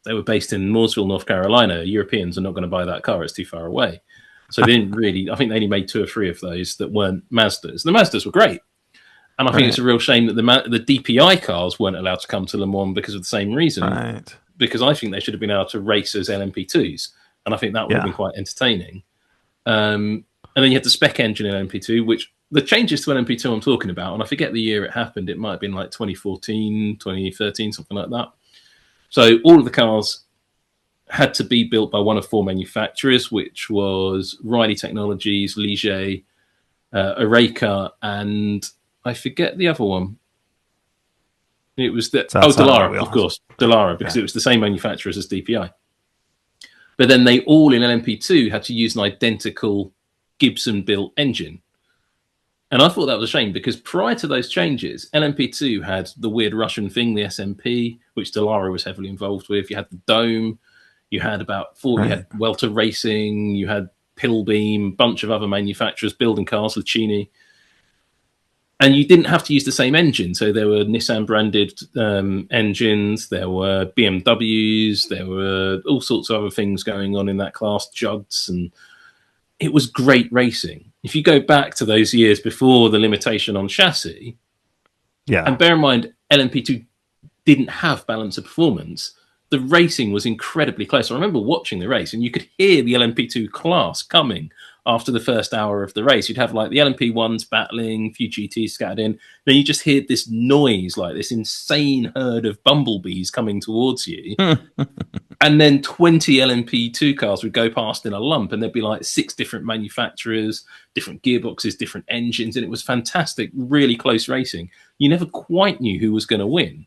they were based in Mooresville, North Carolina. Europeans are not going to buy that car. It's too far away. So they didn't really, I think they only made 2 or 3 of those that weren't Mazdas. The Mazdas were great. And I think it's a real shame that the DPI cars weren't allowed to come to Le Mans because of the same reason. Right. Because I think they should have been able to race as LMP2s. And I think that would have been quite entertaining. And then you had the spec engine in LMP2, which the changes to LMP2 I'm talking about, and I forget the year it happened. It might have been like 2014, 2013, something like that. So all of the cars had to be built by one of 4 manufacturers, which was Riley Technologies, Ligier, Racecars, and I forget the other one. It was Dallara, of course. Dallara, because it was the same manufacturers as DPI. But then they all in LMP2 had to use an identical Gibson-built engine. And I thought that was a shame because prior to those changes, LMP2 had the weird Russian thing, the SMP, which Dallara was heavily involved with. You had the Dome. You had about 4. You had Welter Racing. You had Pillbeam, a bunch of other manufacturers building cars, Lucchini. And you didn't have to use the same engine. So there were Nissan-branded engines. There were BMWs. There were all sorts of other things going on in that class, Judds. And it was great racing. If you go back to those years before the limitation on chassis, and bear in mind, LMP2 didn't have balance of performance, the racing was incredibly close. I remember watching the race, and you could hear the LMP2 class coming after the first hour of the race. You'd have like the LMP1s battling, a few GTs scattered in. Then you just hear this noise, like this insane herd of bumblebees coming towards you. And then 20 LMP2 cars would go past in a lump, and there'd be like 6 different manufacturers, different gearboxes, different engines. And it was fantastic, really close racing. You never quite knew who was going to win.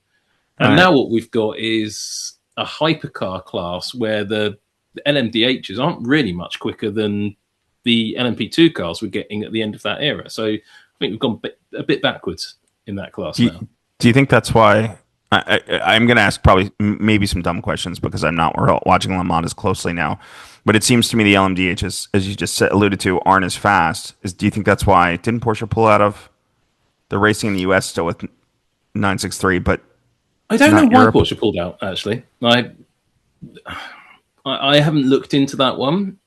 And now what we've got is a hypercar class where the LMDHs aren't really much quicker than the LMP2 cars we're getting at the end of that era. So I think we've gone a bit backwards in that class now. Do you think that's why? I'm going to ask probably maybe some dumb questions because I'm not watching Le Mans as closely now. But it seems to me the LMDHs, as you just alluded to, aren't as fast. Do you think that's why? Didn't Porsche pull out of the racing in the US still with 963? But I don't know why Porsche pulled out, actually. I haven't looked into that one.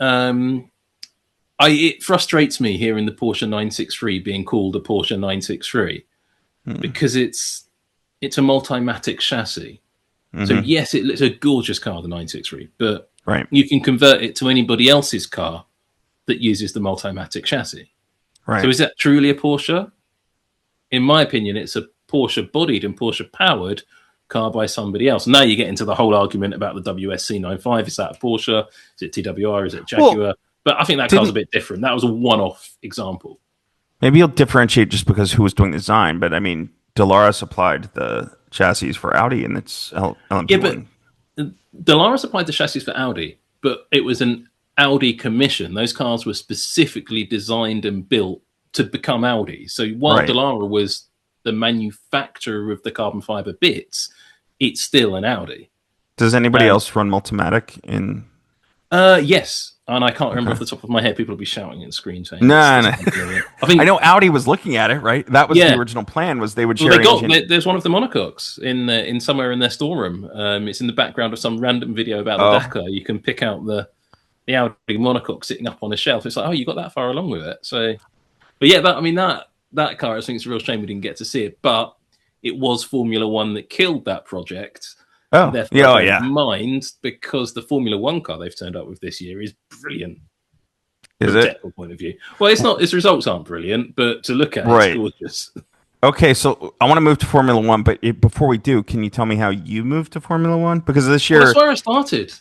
It frustrates me hearing the Porsche 963 being called a Porsche 963 because it's a Multimatic chassis. So yes, it's a gorgeous car, the 963, but you can convert it to anybody else's car that uses the Multimatic chassis. Right. So is that truly a Porsche? In my opinion, it's a Porsche bodied and Porsche powered car by somebody else. Now you get into the whole argument about the WSC95. Is that a Porsche? Is it TWR? Is it Jaguar? Well, but I think that car's a bit different. That was a one-off example. Maybe you'll differentiate just because who was doing the design. But I mean, Dallara supplied the chassis for Audi, and it's LMP1. Yeah, but Dallara supplied the chassis for Audi, but it was an Audi commission. Those cars were specifically designed and built to become Audi. So while Dallara was the manufacturer of the carbon fiber bits, it's still an Audi. Does anybody else run Multimatic in? Yes. And I can't remember off the top of my head. People will be shouting at the screen saying, "No." I know Audi was looking at it, right? That was the original plan. Was they would share There's one of the monocoques in somewhere in their storeroom. It's in the background of some random video about the Dakar. You can pick out the Audi monocoque sitting up on a shelf. It's like, oh, you got that far along with it. So, but yeah, that car, I think it's a real shame we didn't get to see it. But it was Formula One that killed that project. Mind, because the Formula One car they've turned up with this year is brilliant. Is from a technical point of view? Well, it's not. Its results aren't brilliant, but to look at, it's gorgeous. Okay, so I want to move to Formula One, but before we do, can you tell me how you moved to Formula One? Because this year, that's where I started.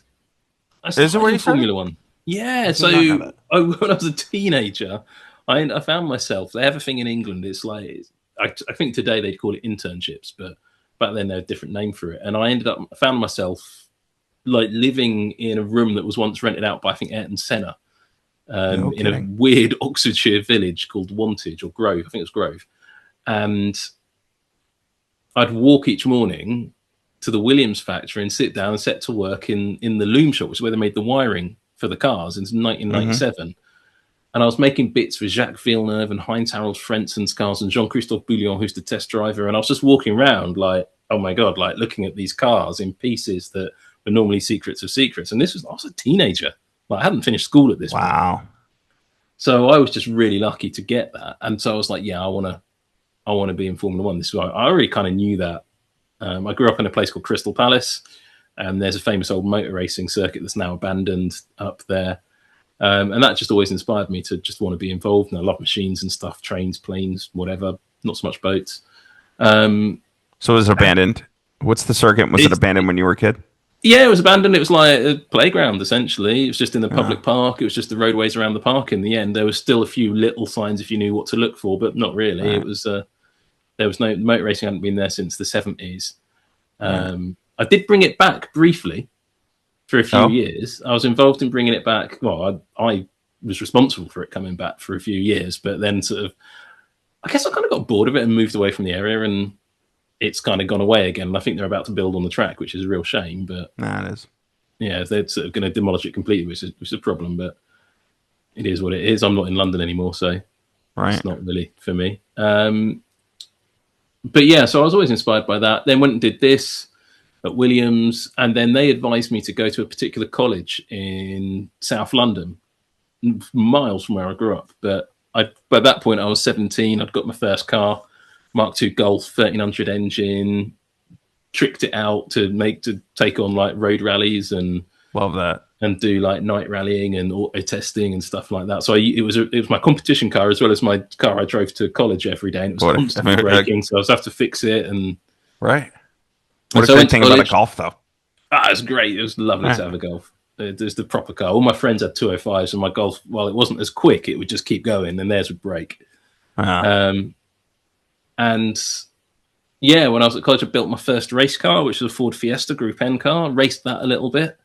Is it where you Formula One? Yeah. So when I was a teenager, I found myself. They have a thing in England. It's like I think today they'd call it internships, but back then they had a different name for it. And I found myself like living in a room that was once rented out by, I think, Ayrton Senna, in a weird Oxfordshire village called Wantage or Grove. I think it was Grove. And I'd walk each morning to the Williams factory and sit down and set to work in the loom shop, which is where they made the wiring for the cars in 1997. And I was making bits for Jacques Villeneuve and Heinz-Harald Frenzen's cars and Jean-Christophe Bouillon, who's the test driver. And I was just walking around like, oh my God, like looking at these cars in pieces that were normally secrets of secrets. And I was a teenager. Like, I hadn't finished school at this point. Wow. So I was just really lucky to get that. And so I was like, yeah, I want to be in Formula One. I already kind of knew that. I grew up in a place called Crystal Palace. And there's a famous old motor racing circuit that's now abandoned up there. And that just always inspired me to just want to be involved. And I love machines and stuff, trains, planes, whatever, not so much boats. So it was abandoned. What's the circuit? Was it abandoned when you were a kid? Yeah, it was abandoned. It was like a playground, essentially. It was just in the public park. It was just the roadways around the park in the end. There was still a few little signs if you knew what to look for, but not really. Right. It was there was no motor racing hadn't been there since the 70s. I did bring it back briefly for a few years. I was involved in bringing it back. Well, I was responsible for it coming back for a few years, but then sort of, I guess I kind of got bored of it and moved away from the area, and it's kind of gone away again. And I think they're about to build on the track, which is a real shame. But it is. Yeah, they're sort of going to demolish it completely, which is a problem. But it is what it is. I'm not in London anymore, so it's not really for me. But yeah, so I was always inspired by that. Then went and did this at Williams, and then they advised me to go to a particular college in South London, miles from where I grew up. But by that point, I was 17. I'd got my first car, Mark II Golf, 1300 engine, tricked it out to take on like road rallies and love that, and do like night rallying and auto testing and stuff like that. So it was my competition car as well as my car I drove to college every day, and it was constantly breaking. So I was have to fix it and What a great thing about a Golf, though. It was great. It was lovely to have a Golf. There's the proper car. All my friends had 205s, and my Golf, while it wasn't as quick, it would just keep going, and theirs would break. And Yeah, when I was at college, I built my first race car, which was a Ford Fiesta Group N car. Raced that a little bit.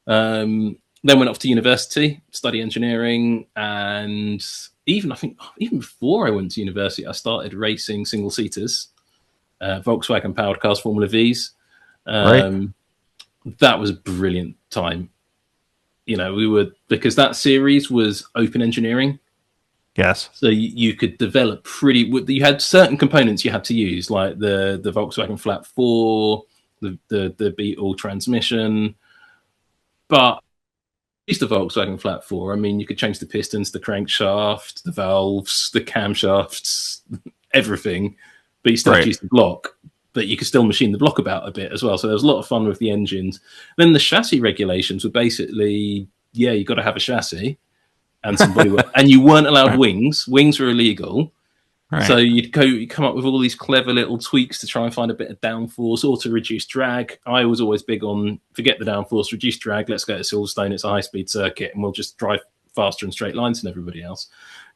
Then went off to university, study engineering, and I think even before I went to university, I started racing single seaters, Volkswagen powered cars, Formula V's. Right. That was a brilliant time. Because that series was open engineering. Yes. So you could develop you had certain components you had to use, like the Volkswagen Flat 4, the Beetle transmission. But used the Volkswagen Flat 4, I mean, you could change the pistons, the crankshaft, the valves, the camshafts, everything. But you still had to use the block. But you could still machine the block about a bit as well. So there was a lot of fun with the engines. Then the chassis regulations were basically, you got to have a chassis and some bodywork. And you weren't allowed wings. Wings were illegal. Right. So you'd come up with all these clever little tweaks to try and find a bit of downforce or to reduce drag. I was always big on forget the downforce, reduce drag. Let's go to Silverstone. It's a high-speed circuit, and we'll just drive faster in straight lines than everybody else.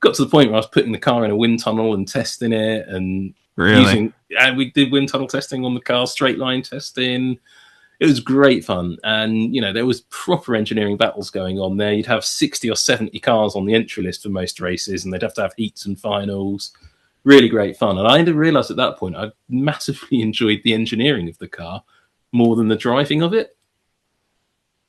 Got to the point where I was putting the car in a wind tunnel and testing it, and and we did wind tunnel testing on the car, straight line testing. It was great fun, and there was proper engineering battles going on there. You'd have 60 or 70 cars on the entry list for most races, and they'd have to have heats and finals. Really great fun. And I didn't realize at that point I massively enjoyed the engineering of the car more than the driving of it.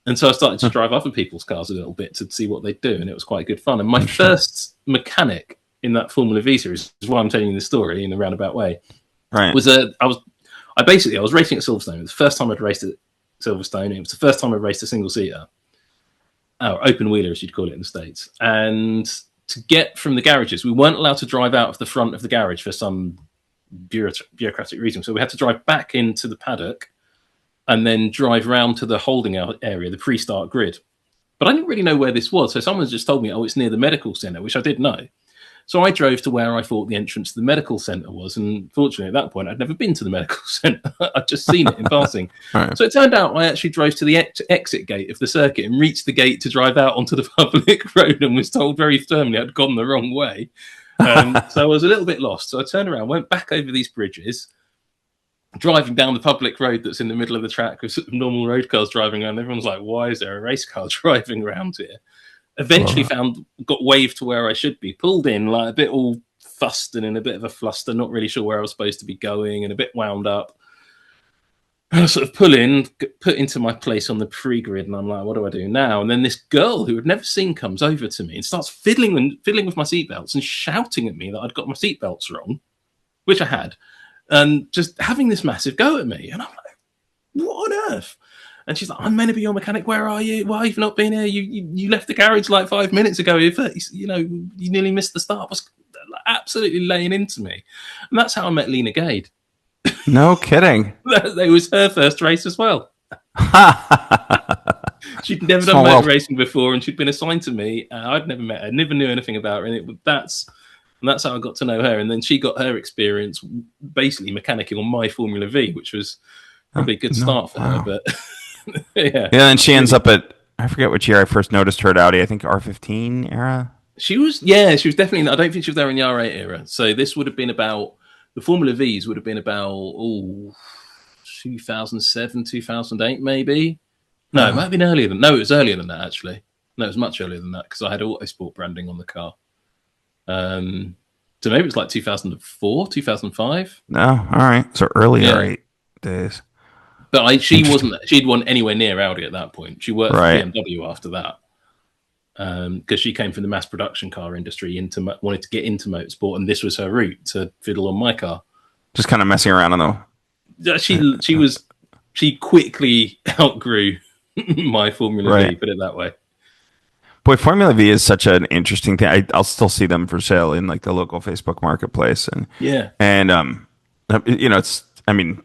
And so I started to drive other people's cars a little bit to see what they'd do, and it was quite good fun. And my first mechanic in that Formula V series, is why I'm telling you the story in a roundabout way, was I was racing at Silverstone. It was the first time I'd raced at Silverstone. It was the first time I'd raced a single seater, or open wheeler as you'd call it in the States. And to get from the garages, we weren't allowed to drive out of the front of the garage for some bureaucratic reason. So we had to drive back into the paddock and then drive round to the holding area, the pre-start grid. But I didn't really know where this was. So someone just told me, it's near the medical centre, which I did know. So I drove to where I thought the entrance to the medical centre was. And fortunately, at that point, I'd never been to the medical centre. I'd just seen it in passing. Right. So it turned out I actually drove to the exit gate of the circuit and reached the gate to drive out onto the public road and was told very firmly I'd gone the wrong way. So I was a little bit lost. So I turned around, went back over these bridges, driving down the public road that's in the middle of the track with normal road cars driving around. Everyone's like, why is there a race car driving around here? Eventually got waved to where I should be, pulled in like a bit all fussed and in a bit of a fluster, not really sure where I was supposed to be going and a bit wound up. And I sort of pull in, put into my place on the pre-grid, and I'm like, what do I do now? And then this girl who I'd never seen comes over to me and starts fiddling with my seatbelts and shouting at me that I'd got my seatbelts wrong, which I had, and just having this massive go at me. And I'm like, what on earth? And she's like, I'm meant to be your mechanic. Where are you? Why have you not been here? You left the garage like 5 minutes ago. You nearly missed the start. Was absolutely laying into me. And that's how I met Lena Gade. No kidding. It was her first race as well. She'd never done motor racing before, and she'd been assigned to me. I'd never met her, never knew anything about her. And that's how I got to know her. And then she got her experience basically mechanicking on my Formula V, which was probably a good start for her. But yeah. And she ends up at, I forget which year I first noticed her at Audi. I think R15 era. She was definitely. I don't think she was there in the R8 era. So this would have been about, the Formula V's would have been about 2007, 2008, maybe. No, it might have been earlier than. No, it was earlier than that actually. No, it was much earlier than that because I had Autosport branding on the car. So maybe it was like 2004, 2005. No, all right. So early R8 days. But she'd won anywhere near Audi at that point. She worked for BMW after that. Because she came from the mass production car industry, wanted to get into motorsport, and this was her route to fiddle on my car. Just kind of messing around on the... She quickly outgrew my Formula V, put it that way. Boy, Formula V is such an interesting thing. I'll still see them for sale in like the local Facebook marketplace, and it's. I mean,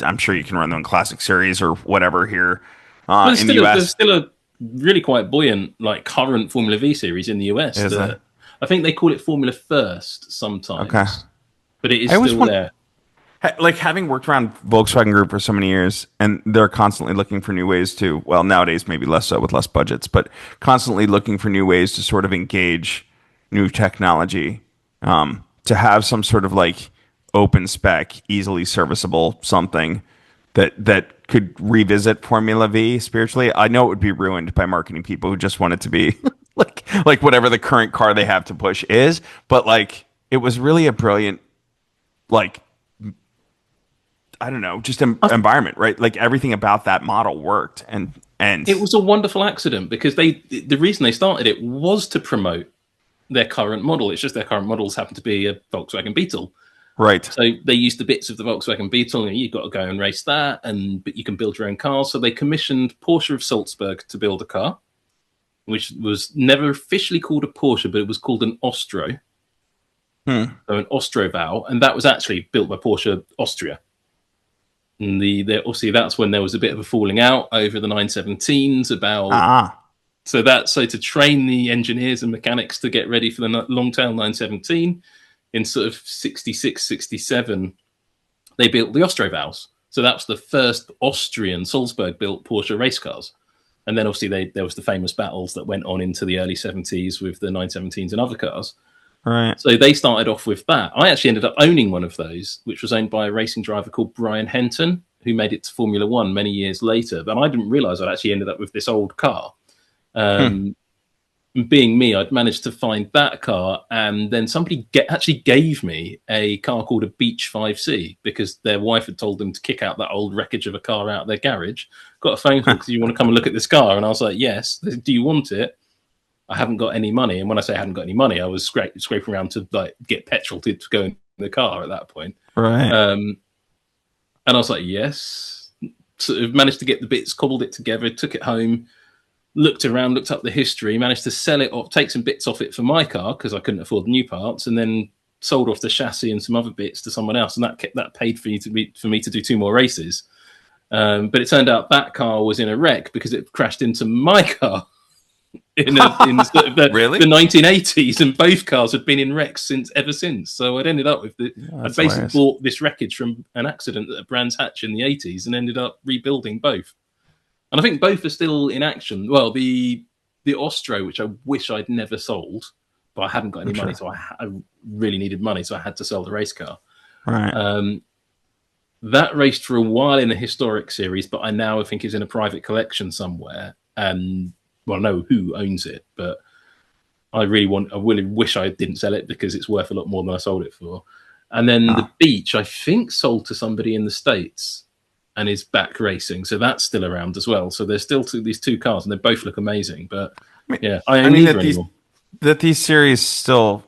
I'm sure you can run them in Classic Series or whatever here in the US. There's still a really quite buoyant, like current Formula V series in the US. I think they call it Formula First sometimes. Okay, but it is still there. Like having worked around Volkswagen Group for so many years, and they're constantly looking for new ways to, well, nowadays maybe less so with less budgets, but constantly looking for new ways to sort of engage new technology, to have some sort of like open spec, easily serviceable something that could revisit Formula V spiritually. I know it would be ruined by marketing people who just want it to be like whatever the current car they have to push is, but like it was really a brilliant, like, I don't know, just environment, right? Like everything about that model worked, and it was a wonderful accident because the reason they started it was to promote their current model. It's just their current models happen to be a Volkswagen Beetle. Right. So they used the bits of the Volkswagen Beetle, and you've got to go and race that, but you can build your own cars. So they commissioned Porsche of Salzburg to build a car, which was never officially called a Porsche, but it was called an Ostro. So an Ostroval, and that was actually built by Porsche Austria. And obviously that's when there was a bit of a falling out over the 917s about. So to train the engineers and mechanics to get ready for the long-tail 917 in sort of 66, 67, they built the Ostrovals. So that was the first Austrian Salzburg-built Porsche race cars. And then obviously there was the famous battles that went on into the early 70s with the 917s and other cars. Right. So they started off with that. I actually ended up owning one of those, which was owned by a racing driver called Brian Henton, who made it to Formula One many years later. But I didn't realize I'd actually ended up with this old car. Being me, I'd managed to find that car, and then somebody actually gave me a car called a Beach 5C because their wife had told them to kick out that old wreckage of a car out of their garage. Got a phone call because you want to come and look at this car, and I was like, yes. Do you want it? I haven't got any money, and when I say I hadn't got any money, I was scraping around to like get petrol to go in the car at that point. Right. And I was like, yes. Sort of managed to get the bits, cobbled it together, took it home. Looked around, looked up the history, managed to sell it off, take some bits off it for my car because I couldn't afford the new parts, and then sold off the chassis and some other bits to someone else, and that paid for me to do 2 more races. But it turned out that car was in a wreck because it crashed into my car in sort of the 1980s, and both cars had been in wrecks ever since. So I'd ended up with I'd basically bought this wreckage from an accident at Brands Hatch in the 80s and ended up rebuilding both. And I think both are still in action. Well, the Ostro, which I wish I'd never sold, but I hadn't got any money, so I really needed money, so I had to sell the race car. Right. That raced for a while in the historic series, but I now think is in a private collection somewhere. And I know who owns it, but I really wish I didn't sell it because it's worth a lot more than I sold it for. And then the Beach, I think, sold to somebody in the States and is back racing, so that's still around as well. So there's still these 2 cars, and they both look amazing. But I own neither anymore. That these series still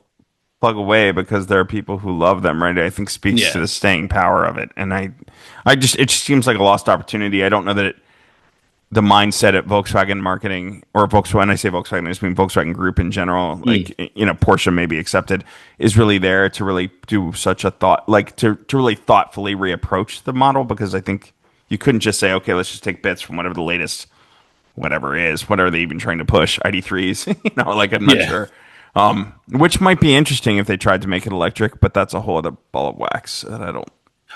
plug away because there are people who love them, right? I think speaks to the staying power of it. And it just seems like a lost opportunity. I don't know that the mindset at Volkswagen marketing, or Volkswagen, when I say Volkswagen, I just mean Volkswagen Group in general, like, Porsche may be accepted, is really there to really do such a thought, like to really thoughtfully reapproach the model, because I think you couldn't just say, okay, let's just take bits from whatever the latest, whatever they're even trying to push, ID3s, like I'm not sure. Which might be interesting if they tried to make it electric, but that's a whole other ball of wax that I don't.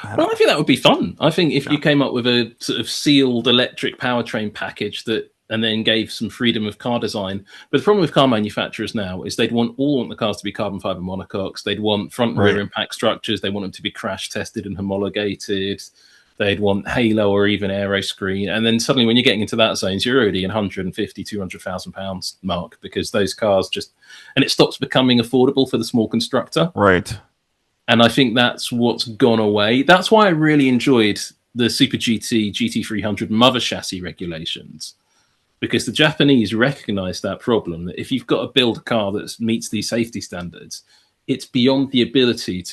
I think that would be fun. I think if you came up with a sort of sealed electric powertrain package and then gave some freedom of car design. But the problem with car manufacturers now is they'd want the cars to be carbon fiber monocoques. They'd want front and rear impact structures. They want them to be crash tested and homologated. They'd want halo or even aero screen. And then suddenly when you're getting into that zones, you're already in 150, 200,000 pounds mark, because those cars and it stops becoming affordable for the small constructor. Right. And I think that's what's gone away. That's why I really enjoyed the Super GT, GT300 mother chassis regulations, because the Japanese recognize that problem, that if you've got to build a car that meets these safety standards, it's beyond the ability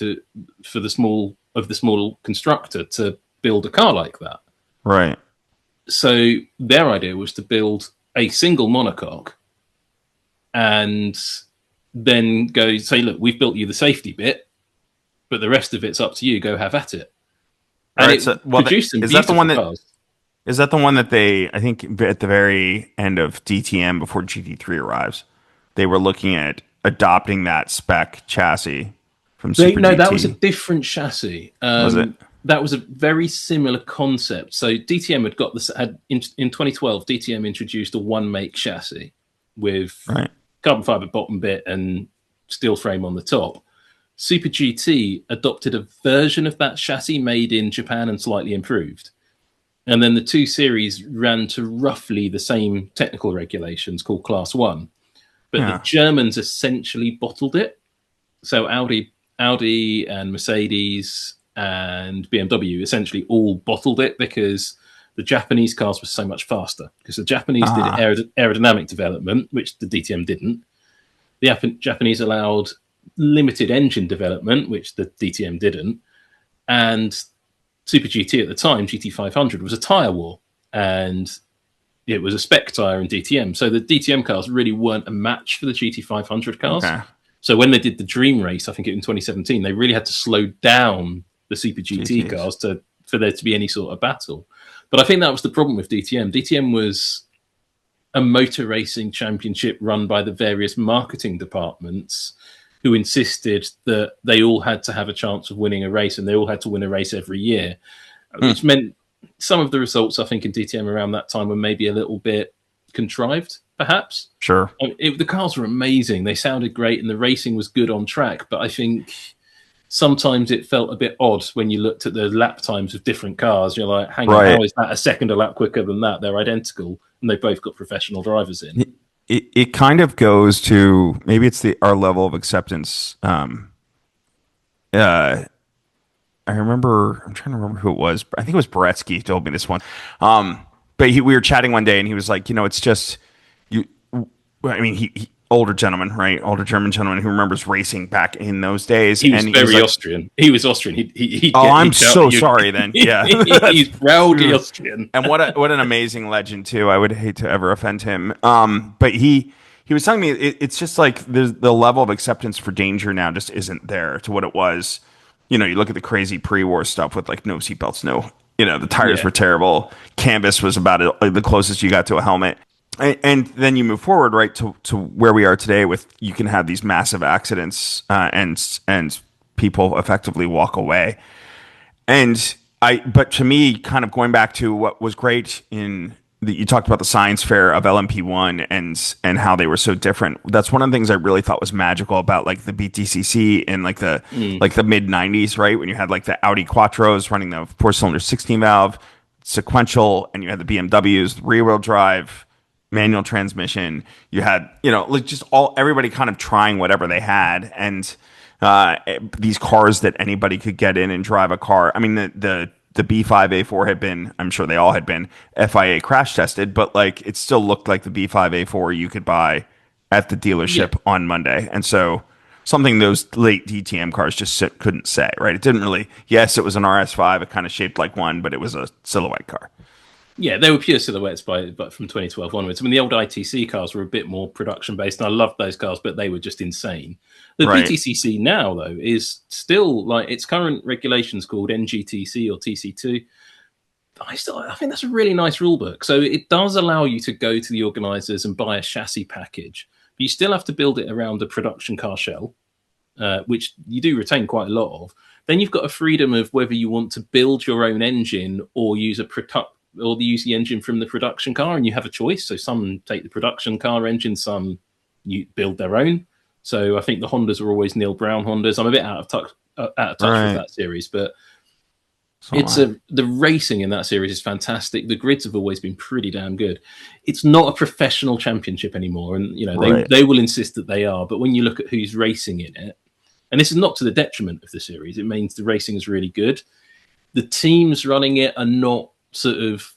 for the small constructor to build a car like that. Right. So their idea was to build a single monocoque and then go say, look, we've built you the safety bit, but the rest of it's up to you. Go have at it. And is that the one cars. Is that the one that they, I think at the very end of DTM before GT3 arrives, they were looking at adopting that spec chassis from Super GT? No, that was a different chassis. Was it? That was a very similar concept. So DTM in 2012, DTM introduced a one-make chassis with carbon fiber bottom bit and steel frame on the top. Super GT adopted a version of that chassis made in Japan and slightly improved. And then the two series ran to roughly the same technical regulations called Class 1. But the Germans essentially bottled it. So Audi and Mercedes and BMW essentially all bottled it because the Japanese cars were so much faster. Because the Japanese did aerodynamic development, which the DTM didn't. The Japanese allowed limited engine development, which the DTM didn't. And Super GT at the time, GT500, was a tyre war. And it was a spec tyre in DTM. So the DTM cars really weren't a match for the GT500 cars. Okay. So when they did the Dream Race, I think in 2017, they really had to slow down the Super GT cars for there to be any sort of battle. But I think that was the problem with DTM. DTM was a motor racing championship run by the various marketing departments who insisted that they all had to have a chance of winning a race and they all had to win a race every year, which meant some of the results, I think, in DTM around that time were maybe a little bit contrived, perhaps. Sure. The cars were amazing. They sounded great and the racing was good on track. But I think sometimes it felt a bit odd when you looked at the lap times of different cars. You're like, hang on, how is that a second a lap quicker than that? They're identical and they both got professional drivers in. It kind of goes to, maybe it's our level of acceptance. I remember, I'm trying to remember who it was. I think it was Beretsky who told me this one. But we were chatting one day and he was like, it's just, he older gentleman, right? Older German gentleman who remembers racing back in those days. He was very Austrian. He was Austrian. I'm so sorry then. Yeah. He's proudly Austrian. And what an amazing legend too. I would hate to ever offend him. But he was telling me it's just like the level of acceptance for danger now just isn't there to what it was. You look at the crazy pre-war stuff with like no seatbelts, the tires were terrible. Canvas was about the closest you got to a helmet. And then you move forward, right, to where we are today with you can have these massive accidents and people effectively walk away. But to me, kind of going back to what was great you talked about the science fair of LMP1 and how they were so different. That's one of the things I really thought was magical about like the BTCC in like the mid 90s, right? When you had like the Audi Quattros running the 4-cylinder 16 valve sequential, and you had the BMWs, rear wheel drive, manual transmission. You had, like just everybody kind of trying whatever they had. And these cars that anybody could get in and drive a car. I mean, the B5A4 had been, I'm sure they all had been FIA crash tested, but like it still looked like the B5A4 you could buy at the dealership on Monday. And so something those late DTM cars just couldn't say, right? It didn't really, yes, it was an RS5, it kind of shaped like one, but it was a silhouette car. Yeah, they were pure silhouettes but from 2012 onwards. I mean, the old ITC cars were a bit more production based, and I loved those cars, but they were just insane. The BTCC now, though, is still like its current regulations called NGTC or TC2. I think that's a really nice rule book. So it does allow you to go to the organisers and buy a chassis package, but you still have to build it around a production car shell, which you do retain quite a lot of. Then you've got a freedom of whether you want to build your own engine or use use the engine from the production car, and you have a choice. So some take the production car engine, some you build their own. So I think the Hondas are always Neil Brown Hondas. I'm a bit out of touch with that series, but the racing in that series is fantastic. The grids have always been pretty damn good. It's not a professional championship anymore, and they will insist that they are. But when you look at who's racing in it, and this is not to the detriment of the series, it means the racing is really good. The teams running it are not sort of,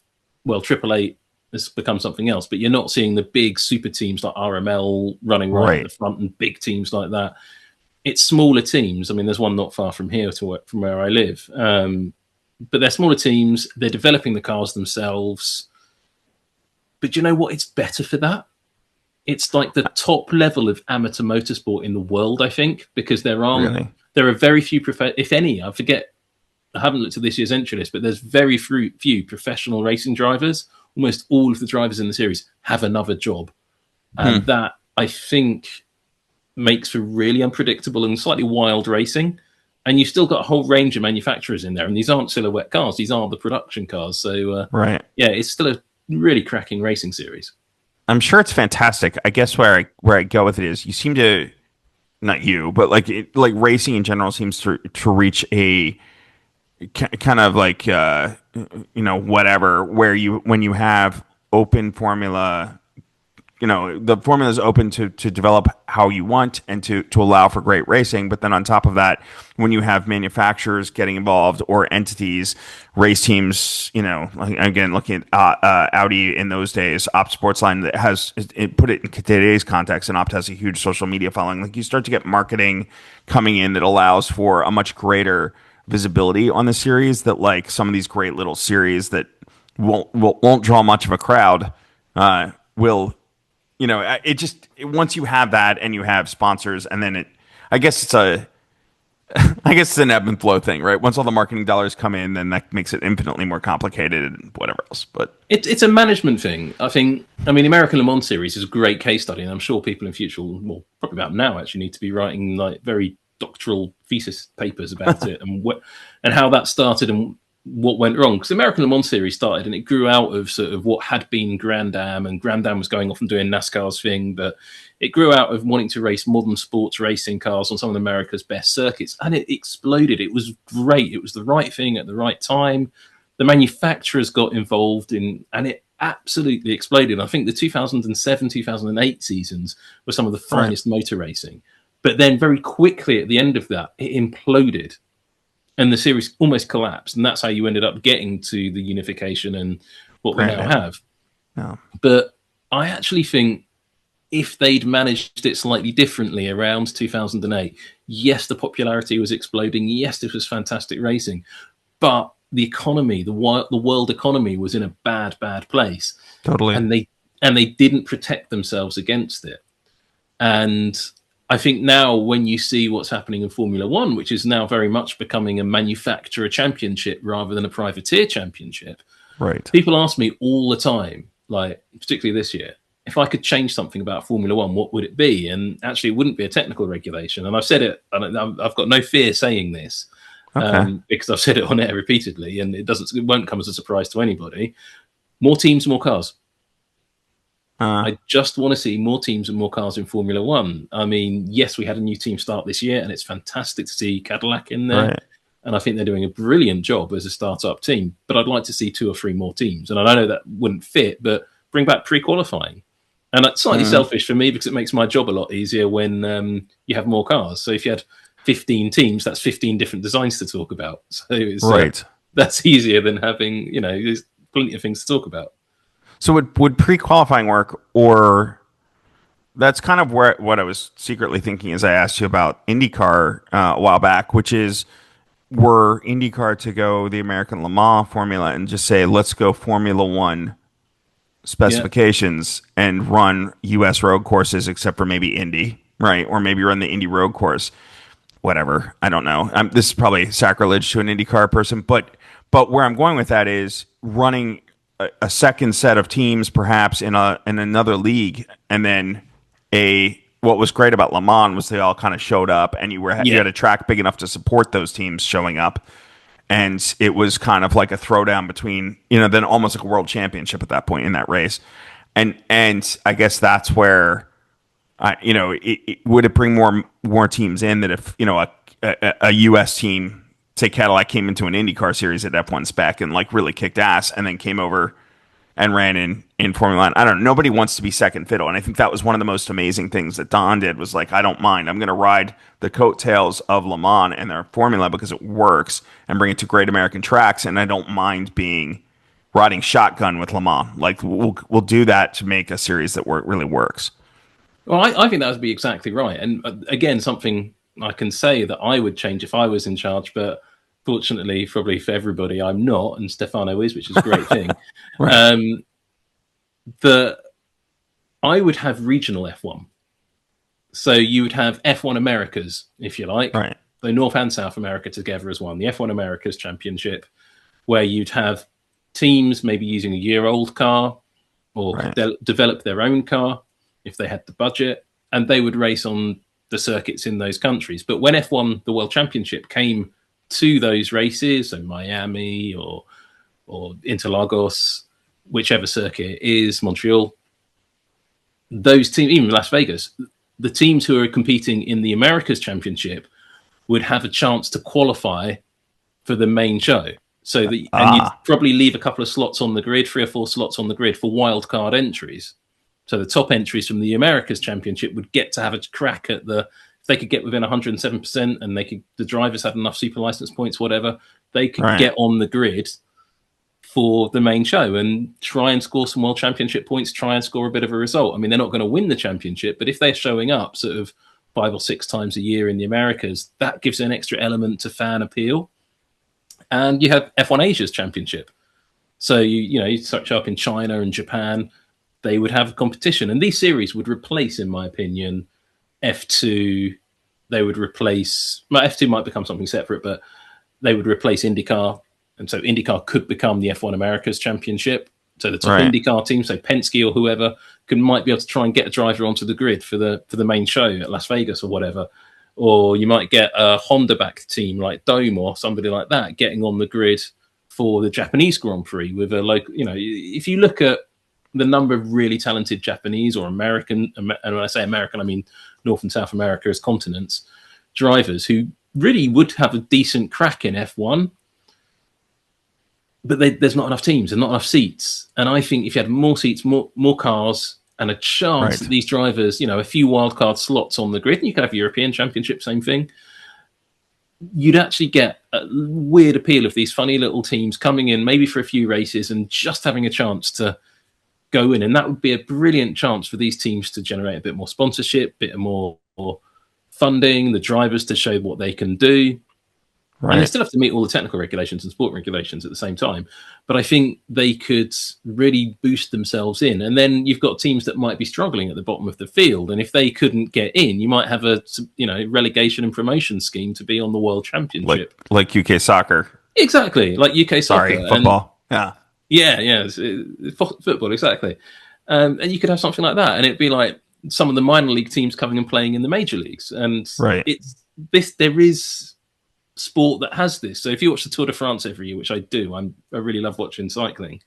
AAA has become something else, but you're not seeing the big super teams like RML running right at the front and big teams like that. It's smaller teams. I mean, there's one not far from here from where I live. But they're smaller teams. They're developing the cars themselves. But you know what? It's better for that. It's like the top level of amateur motorsport in the world, I think, because there are very few, if any, I haven't looked at this year's entry list, but there's very few professional racing drivers. Almost all of the drivers in the series have another job. And that, I think, makes for really unpredictable and slightly wild racing. And you've still got a whole range of manufacturers in there. And these aren't silhouette cars. These are the production cars. So, it's still a really cracking racing series. I'm sure it's fantastic. I guess where I go with it is you seem to not you, but like like racing in general seems to reach a kind of like whatever, where you when you have open formula, the formula is open to develop how you want and to allow for great racing. But then on top of that, when you have manufacturers getting involved or entities, race teams, like, again, looking at Audi in those days, Opt Sportsline, that has put it in today's context, and Opt has a huge social media following. Like, you start to get marketing coming in that allows for a much greater visibility on the series, that like some of these great little series that won't draw much of a crowd will. Once you have that and you have sponsors, and then I guess it's an ebb and flow thing, right? Once all the marketing dollars come in, then that makes it infinitely more complicated and whatever else. But it's a management thing. The American Le Mans series is a great case study, and I'm sure people in future will probably about now actually need to be writing like very doctoral thesis papers about it and how that started and what went wrong. Because the American Le Mans series started and it grew out of sort of what had been Grand Am, and Grand Am was going off and doing NASCAR's thing, but it grew out of wanting to race modern sports racing cars on some of America's best circuits, and it exploded. It was great. It was the right thing at the right time. The manufacturers got involved and it absolutely exploded. I think the 2007, 2008 seasons were some of the finest motor racing. But then very quickly at the end of that, it imploded. And the series almost collapsed, and that's how you ended up getting to the unification and what we now have. No. But I actually think if they'd managed it slightly differently around 2008, yes, the popularity was exploding. Yes, this was fantastic racing, but the economy, the world economy, was in a bad place. Totally, and they didn't protect themselves against it. And I think now when you see what's happening in Formula One, which is now very much becoming a manufacturer championship rather than a privateer championship, right? People ask me all the time, like particularly this year, if I could change something about Formula One, what would it be? And actually, it wouldn't be a technical regulation. And I've said it, and I've got no fear saying this, because I've said it on air repeatedly, and it won't come as a surprise to anybody. More teams, more cars. I just want to see more teams and more cars in Formula One. I mean, yes, we had a new team start this year, and it's fantastic to see Cadillac in there. Right. And I think they're doing a brilliant job as a startup team. But I'd like to see 2 or 3 more teams. And I know that wouldn't fit, but bring back pre-qualifying. And that's slightly selfish for me because it makes my job a lot easier when you have more cars. So if you had 15 teams, that's 15 different designs to talk about. So it's, that's easier than having, there's plenty of things to talk about. So would pre-qualifying work, or that's kind of what I was secretly thinking as I asked you about IndyCar a while back, which is, were IndyCar to go the American Le Mans formula and just say, let's go Formula One specifications and run U.S. road courses except for maybe Indy, right? Or maybe run the Indy road course, whatever. I don't know. This is probably sacrilege to an IndyCar person, but where I'm going with that is running a second set of teams, perhaps in another league, and then what was great about Le Mans was they all kind of showed up, and you had a track big enough to support those teams showing up, and it was kind of like a throwdown between then almost like a world championship at that point in that race, and I guess that's where would it bring more teams in, that if a U.S. team, say Cadillac, came into an IndyCar series at F1 spec and like really kicked ass, and then came over and ran in Formula One. I don't know. Nobody wants to be second fiddle. And I think that was one of the most amazing things that Don did, was like, I don't mind. I'm going to ride the coattails of Le Mans and their formula because it works, and bring it to great American tracks. And I don't mind riding shotgun with Le Mans. Like, we'll do that to make a series that really works. Well, I think that would be exactly right. And again, something I can say that I would change if I was in charge, but fortunately, probably for everybody, I'm not, and Stefano is, which is a great thing. Right. I would have regional F1. So you would have F1 Americas, if you like. Right. So North and South America together as one. The F1 Americas Championship, where you'd have teams maybe using a year-old car, or develop their own car if they had the budget, and they would race on the circuits in those countries. But when F1, the World Championship, came to those races, so Miami or Interlagos, whichever circuit it is, Montreal, those teams, even Las Vegas, the teams who are competing in the Americas Championship would have a chance to qualify for the main show. So that, and you'd probably leave a couple of slots on the grid, 3 or 4 slots on the grid for wild card entries. So the top entries from the Americas Championship would get to have a crack at if they could get within 107% and the drivers had enough super license points, whatever, they could get on the grid for the main show and try and score some World Championship points, try and score a bit of a result. I mean, they're not going to win the championship, but if they're showing up sort of 5 or 6 times a year in the Americas, that gives an extra element to fan appeal. And you have F1 Asia's championship. So, you search up in China and Japan, they would have a competition. And these series would replace, in my opinion, F2. They would replace... Well, F2 might become something separate, but they would replace IndyCar. And so IndyCar could become the F1 Americas Championship. So the top IndyCar team, so Penske or whoever, might be able to try and get a driver onto the grid for the main show at Las Vegas or whatever. Or you might get a Honda-backed team like Dome or somebody like that getting on the grid for the Japanese Grand Prix with a local... if you look at the number of really talented Japanese or American, and when I say American, I mean North and South America as continents, drivers who really would have a decent crack in F1, but there's not enough teams and not enough seats. And I think if you had more seats, more cars, and a chance that these drivers, a few wildcard slots on the grid, and you could have European Championship, same thing, you'd actually get a weird appeal of these funny little teams coming in maybe for a few races and just having a chance to go in. And that would be a brilliant chance for these teams to generate a bit more sponsorship, a bit more funding, the drivers to show what they can do. And they still have to meet all the technical regulations and sport regulations at the same time. But I think they could really boost themselves in. And then you've got teams that might be struggling at the bottom of the field. And if they couldn't get in, you might have a relegation and promotion scheme to be on the World Championship. Like UK soccer. Exactly. Like UK soccer. Sorry, football. Football, exactly. And you could have something like that. And it'd be like some of the minor league teams coming and playing in the major leagues. And there is sport that has this. So if you watch the Tour de France every year, which I do, I really love watching cycling,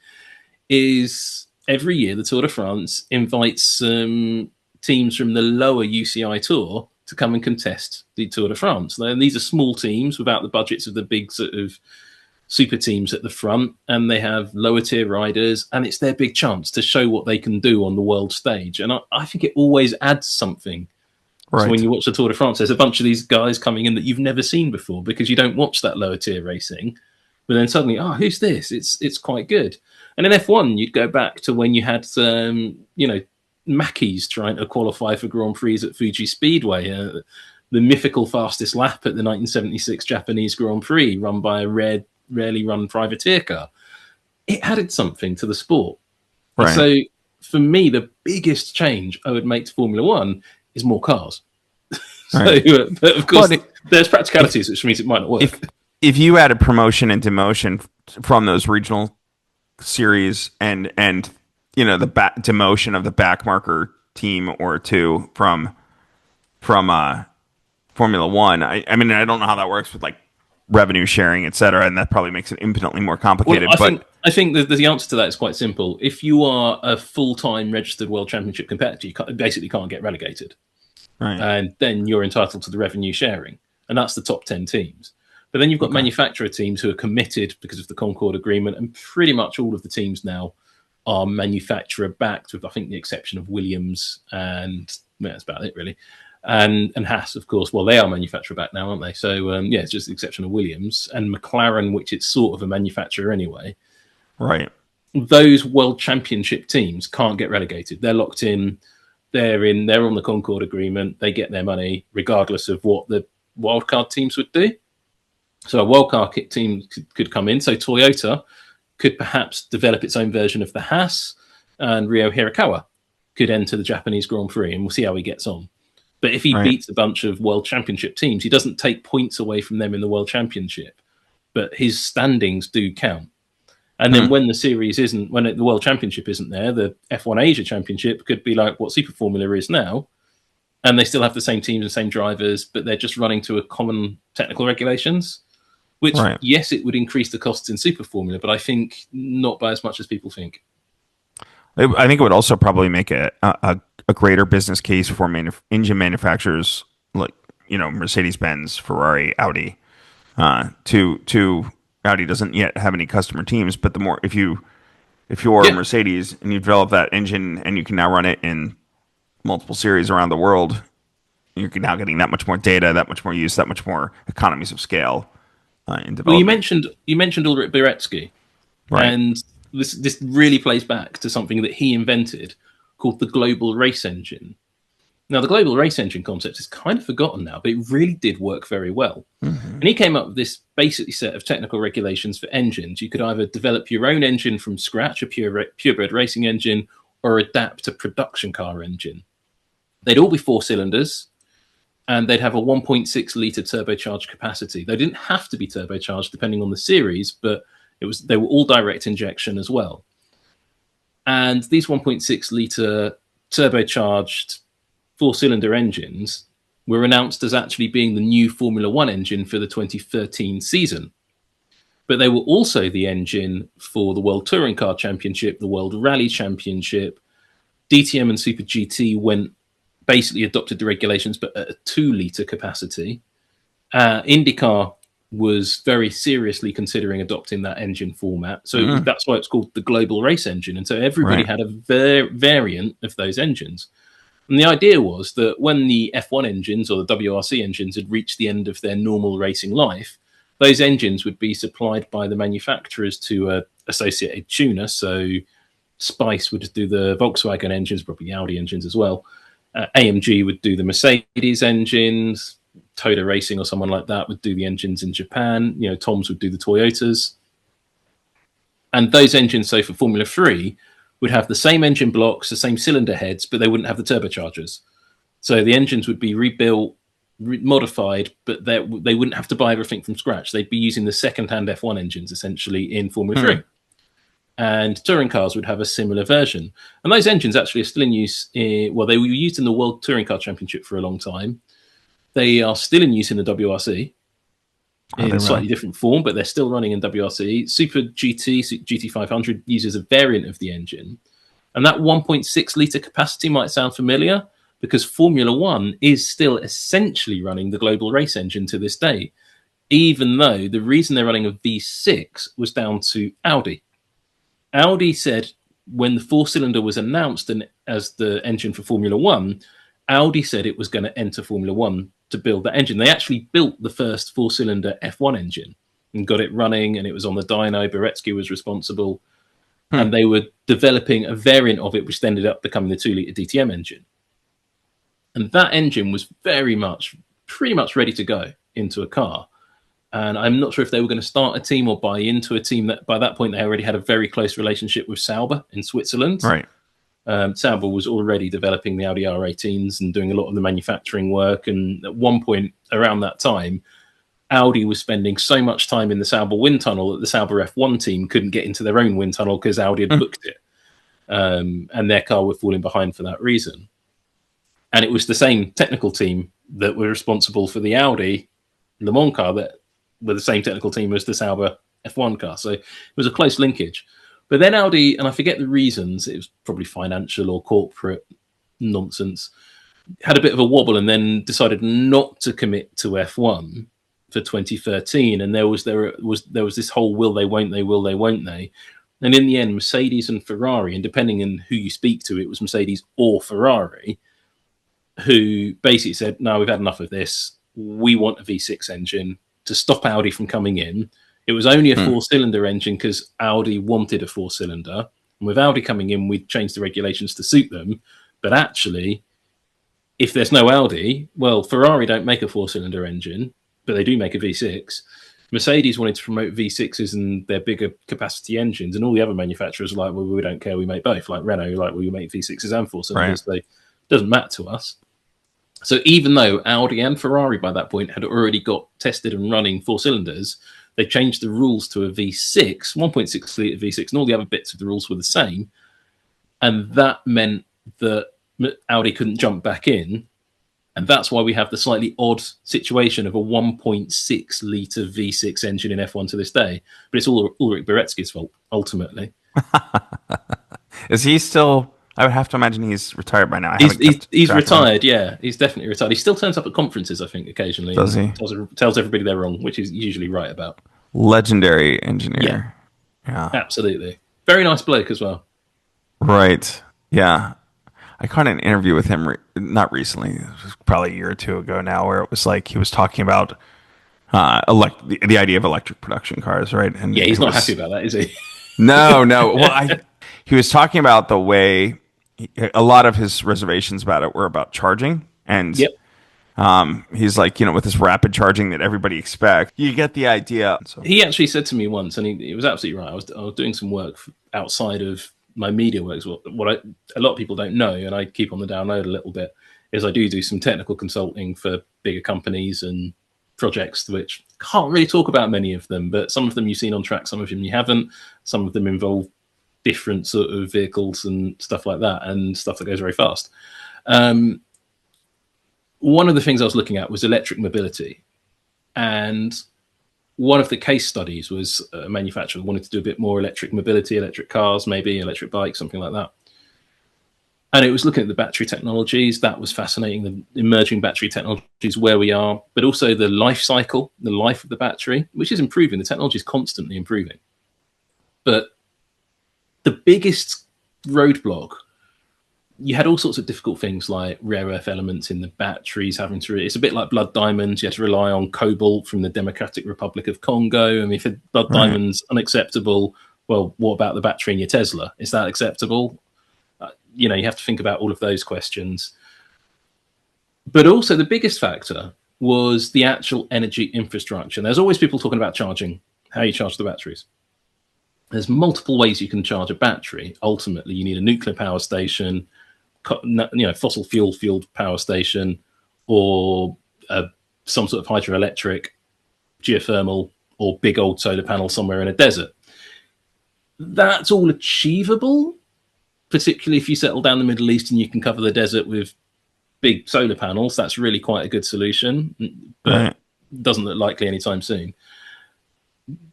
is every year the Tour de France invites some teams from the lower UCI Tour to come and contest the Tour de France. And these are small teams without the budgets of the big sort of super teams at the front, and they have lower tier riders, and it's their big chance to show what they can do on the world stage. And I think it always adds something. So when you watch the Tour de France, there's a bunch of these guys coming in that you've never seen before because you don't watch that lower tier racing. But then suddenly, who's this? It's quite good. And in F1, you'd go back to when you had Mackeys trying to qualify for Grand Prix at Fuji Speedway, the mythical fastest lap at the 1976 Japanese Grand Prix, run by a rarely run privateer car. It added something to the sport. And so for me, the biggest change I would make to Formula One is more cars. But of course, there's practicalities, which means it might not work. If you added promotion and demotion from those regional series and the demotion of the backmarker team or two from Formula One, I mean, I don't know how that works with like revenue sharing, etc., and that probably makes it infinitely more complicated. I think the answer to that is quite simple. If you are a full-time registered World Championship competitor, you basically can't get relegated. And then you're entitled to the revenue sharing. And that's the top 10 teams. But then you've got manufacturer teams who are committed because of the Concord Agreement, and pretty much all of the teams now are manufacturer-backed, with I think the exception of Williams, and that's about it, really. And Haas, of course. Well, they are manufacturer-backed now, aren't they? So, it's just the exception of Williams. And McLaren, which it's sort of a manufacturer anyway. Right. Those World Championship teams can't get relegated. They're locked in. They're on the Concord Agreement. They get their money regardless of what the wildcard teams would do. So a wildcard team could come in. So Toyota could perhaps develop its own version of the Haas, and Ryo Hirakawa could enter the Japanese Grand Prix, and we'll see how he gets on. But if he beats a bunch of World Championship teams, he doesn't take points away from them in the World Championship, but his standings do count. And then when the World Championship isn't there, the F1 Asia Championship could be like what Super Formula is now, and they still have the same teams and same drivers, but they're just running to a common technical regulations, which, yes, it would increase the costs in Super Formula, but I think not by as much as people think. I think it would also probably make a greater business case for engine manufacturers like Mercedes-Benz, Ferrari, Audi. To Audi doesn't yet have any customer teams, but the more if you're Mercedes and you develop that engine and you can now run it in multiple series around the world, you're now getting that much more data, that much more use, that much more economies of scale in development. Well, you mentioned Ulrich Beretsky, right? And this really plays back to something that he invented called the global race engine. Now, the global race engine concept is kind of forgotten now, but it really did work very well. Mm-hmm. And he came up with this basically set of technical regulations for engines. You could either develop your own engine from scratch, a purebred racing engine, or adapt a production car engine. They'd all be 4 cylinders, and they'd have a 1.6 litre turbocharged capacity. They didn't have to be turbocharged depending on the series, but they were all direct injection as well. And these 1.6 litre turbocharged 4-cylinder engines were announced as actually being the new Formula One engine for the 2013 season. But they were also the engine for the World Touring Car Championship, the World Rally Championship. DTM and Super GT basically adopted the regulations, but at a 2-litre capacity. IndyCar was very seriously considering adopting that engine format. So that's why it's called the global race engine. And so everybody had a variant of those engines. And the idea was that when the F1 engines or the WRC engines had reached the end of their normal racing life, those engines would be supplied by the manufacturers to an associated tuner. So Spice would do the Volkswagen engines, probably Audi engines as well. AMG would do the Mercedes engines. Toda Racing or someone like that would do the engines in Japan. Toms would do the Toyotas. And those engines, so for Formula 3, would have the same engine blocks, the same cylinder heads, but they wouldn't have the turbochargers. So the engines would be rebuilt, modified, but they wouldn't have to buy everything from scratch. They'd be using the second-hand F1 engines, essentially, in Formula 3. And touring cars would have a similar version. And those engines actually are still in use. They were used in the World Touring Car Championship for a long time. They are still in use in the WRC in a slightly different form, but they're still running in WRC. Super GT500 uses a variant of the engine. And that 1.6 litre capacity might sound familiar because Formula One is still essentially running the global race engine to this day, even though the reason they're running a V6 was down to Audi. Audi said when the 4-cylinder was announced as the engine for Formula One, Audi said it was going to enter Formula One to build that engine. They actually built the first 4-cylinder F1 engine and got it running, and it was on the dyno. Beretsky was responsible. And they were developing a variant of it, which ended up becoming the 2-litre DTM engine. And that engine was pretty much ready to go into a car. And I'm not sure if they were going to start a team or buy into a team that by that point they already had a very close relationship with Sauber in Switzerland. Right. Sauber was already developing the Audi R18s and doing a lot of the manufacturing work. And at one point around that time, Audi was spending so much time in the Sauber wind tunnel that the Sauber F1 team couldn't get into their own wind tunnel because Audi had booked it. And their car were falling behind for that reason. And it was the same technical team that were responsible for the Audi Le Mans car that were the same technical team as the Sauber F1 car. So it was a close linkage. But then Audi, and I forget the reasons, it was probably financial or corporate nonsense, had a bit of a wobble and then decided not to commit to F1 for 2013. And there was this whole will they, won't they, will they, won't they. And in the end, Mercedes and Ferrari, and depending on who you speak to, it was Mercedes or Ferrari, who basically said, no, we've had enough of this. We want a V6 engine to stop Audi from coming in. It was only a 4-cylinder engine because Audi wanted a 4-cylinder. And with Audi coming in, we changed the regulations to suit them. But actually, if there's no Audi, well, Ferrari don't make a 4-cylinder engine, but they do make a V6. Mercedes wanted to promote V6s and their bigger capacity engines, and all the other manufacturers were like, well, we don't care, we make both. Like Renault, like, well, we make V6s and 4-cylinders. Right. It doesn't matter to us. So even though Audi and Ferrari by that point had already got tested and running 4-cylinders, they changed the rules to a V6, 1.6 litre V6, and all the other bits of the rules were the same. And that meant that Audi couldn't jump back in. And that's why we have the slightly odd situation of a 1.6 litre V6 engine in F1 to this day. But it's all Ulrich Beretsky's fault, ultimately. Is he still? I would have to imagine he's retired by now. He's retired. Yeah, he's definitely retired. He still turns up at conferences, I think, occasionally. Does he? Tells everybody they're wrong, which is usually right about. Legendary engineer. Yeah. Absolutely. Very nice bloke as well. Right. Yeah. I caught an interview with him not recently, it was probably a year or two ago now, where it was like he was talking about the idea of electric production cars, right? And yeah, he's not happy about that, is he? No. Well, he was talking about the way a lot of his reservations about it were about charging, and yep. He's like, with this rapid charging that everybody expects, you get the idea. So. He actually said to me once, and he was absolutely right. I was doing some work outside of my media work. What a lot of people don't know, and I keep on the download a little bit, is I do some technical consulting for bigger companies and projects, which can't really talk about many of them, but some of them you've seen on track, some of them you haven't. Some of them involve different sort of vehicles and stuff like that, and stuff that goes very fast. One of the things I was looking at was electric mobility, and one of the case studies was a manufacturer wanted to do a bit more electric mobility, electric cars, maybe electric bikes, something like that. And it was looking at the battery technologies. That was fascinating, the emerging battery technologies, where we are, but also the life cycle, the life of the battery, which is improving. The technology is constantly improving. But the biggest roadblock, you had all sorts of difficult things like rare earth elements in the batteries having to, it's a bit like blood diamonds. You had to rely on cobalt from the Democratic Republic of Congo. I mean, if blood diamonds unacceptable, well, what about the battery in your Tesla? Is that acceptable? You have to think about all of those questions. But also the biggest factor was the actual energy infrastructure. There's always people talking about charging, how you charge the batteries. There's multiple ways you can charge a battery. Ultimately, you need a nuclear power station, fossil fueled power station, or some sort of hydroelectric, geothermal, or big old solar panel somewhere in a desert. That's all achievable, particularly if you settle down the Middle East and you can cover the desert with big solar panels. That's really quite a good solution, but doesn't look likely anytime soon.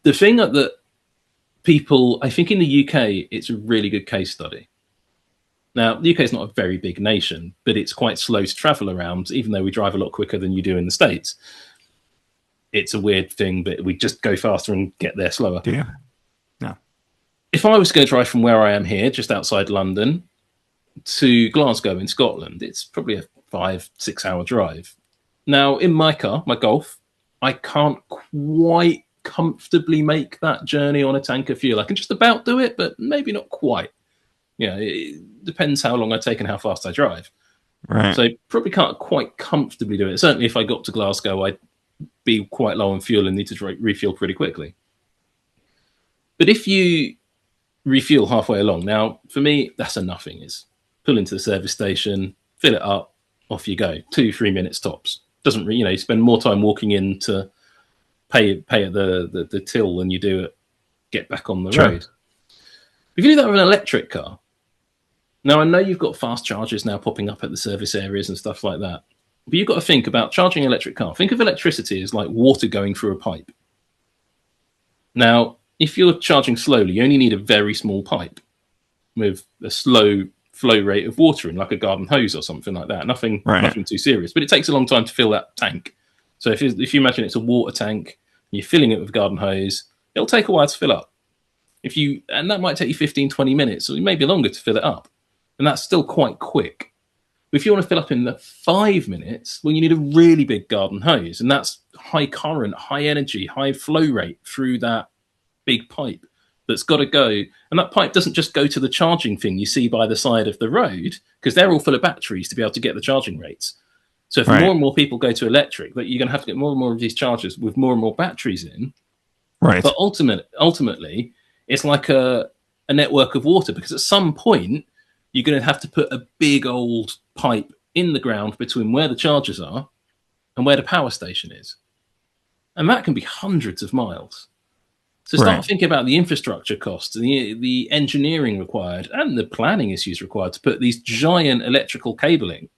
The thing that people, I think in the UK, it's a really good case study. Now, the UK is not a very big nation, but it's quite slow to travel around, even though we drive a lot quicker than you do in the States. It's a weird thing, but we just go faster and get there slower. Yeah. No. If I was to go drive from where I am here, just outside London, to Glasgow in Scotland, it's probably a 5-6 hour drive. Now, in my car, my Golf, I can't quite comfortably make that journey on a tank of fuel. I can just about do it, but maybe not quite. It depends how long I take and how fast I drive. Right. So probably can't quite comfortably do it. Certainly if I got to Glasgow, I'd be quite low on fuel and need to refuel pretty quickly. But if you refuel halfway along, now for me, that's a nothing. Is pull into the service station, fill it up, off you go. 2-3 minutes tops. Doesn't really, you spend more time walking in to pay at the till than you do get back on the road. If you do that with an electric car, now I know you've got fast chargers now popping up at the service areas and stuff like that, but you've got to think about charging an electric car. Think of electricity as like water going through a pipe. Now, if you're charging slowly, you only need a very small pipe with a slow flow rate of water in, like a garden hose or something like that. Nothing too serious, but it takes a long time to fill that tank. So if you imagine it's a water tank, and you're filling it with a garden hose, it'll take a while to fill up. And that might take you 15-20 minutes, or maybe longer to fill it up. And that's still quite quick. But if you want to fill up in the 5 minutes, well, you need a really big garden hose. And that's high current, high energy, high flow rate through that big pipe that's got to go. And that pipe doesn't just go to the charging thing you see by the side of the road, because they're all full of batteries to be able to get the charging rates. So if more and more people go to electric, that you're going to have to get more and more of these chargers with more and more batteries in. Right. But ultimately, it's like a network of water, because at some point, you're going to have to put a big old pipe in the ground between where the chargers are and where the power station is. And that can be hundreds of miles. So start thinking about the infrastructure costs, the engineering required, and the planning issues required to put this giant electrical cabling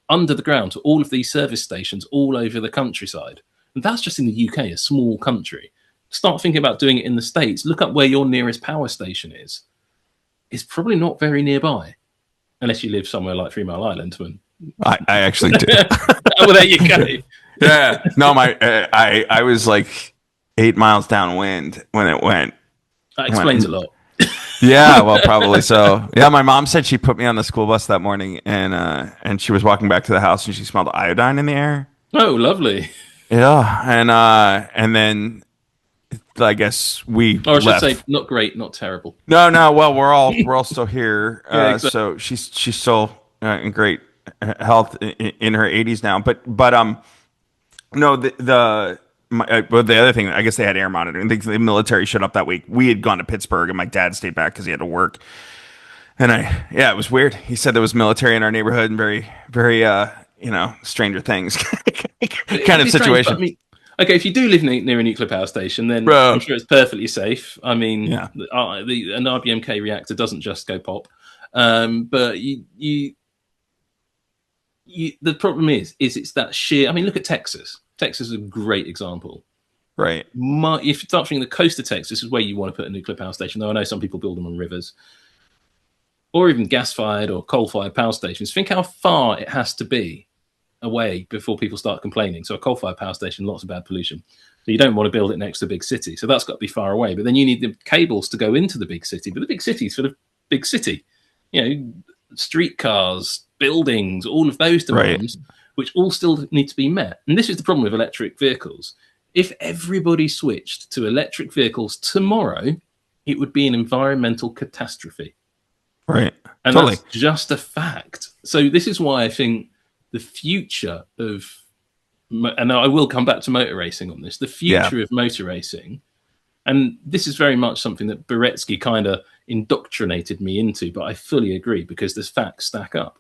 under the ground to all of these service stations all over the countryside. And that's just in the UK, a small country. Start thinking about doing it in the States. Look up where your nearest power station is. is probably not very nearby, unless you live somewhere like 3 Mile Island. I actually do. Well, there you go. Yeah. No, I was like 8 miles downwind when it went. That explains a lot. Yeah, well, probably so. Yeah, my mom said she put me on the school bus that morning, and she was walking back to the house, and she smelled iodine in the air. Oh, lovely. Yeah, and then I guess we Or I should left. say, not great, not terrible. No. Well, we're all still here. Yeah, exactly. So she's still in great health in her 80s now. But no, the other thing, I guess they had air monitoring. The military showed up that week. We had gone to Pittsburgh, and my dad stayed back because he had to work. And it was weird. He said there was military in our neighborhood, and very, very, Stranger Things kind of situation. I mean, okay, if you do live near a nuclear power station, then I'm sure it's perfectly safe. I mean, an RBMK reactor doesn't just go pop. But the problem is it's that sheer. I mean, look at Texas. Texas is a great example. Right. If you start thinking the coast of Texas is where you want to put a nuclear power station, though I know some people build them on rivers, or even gas-fired or coal-fired power stations. Think how far it has to be away before people start complaining. So a coal-fired power station, lots of bad pollution. So you don't want to build it next to a big city. So that's got to be far away. But then you need the cables to go into the big city. But the big city is sort of big city. Streetcars, buildings, all of those demands, which all still need to be met. And this is the problem with electric vehicles. If everybody switched to electric vehicles tomorrow, it would be an environmental catastrophe. Right. And that's just a fact. So this is why I think the future of, and I will come back to motor racing on this, the future of motor racing, and this is very much something that Beretsky kind of indoctrinated me into, but I fully agree because the facts stack up.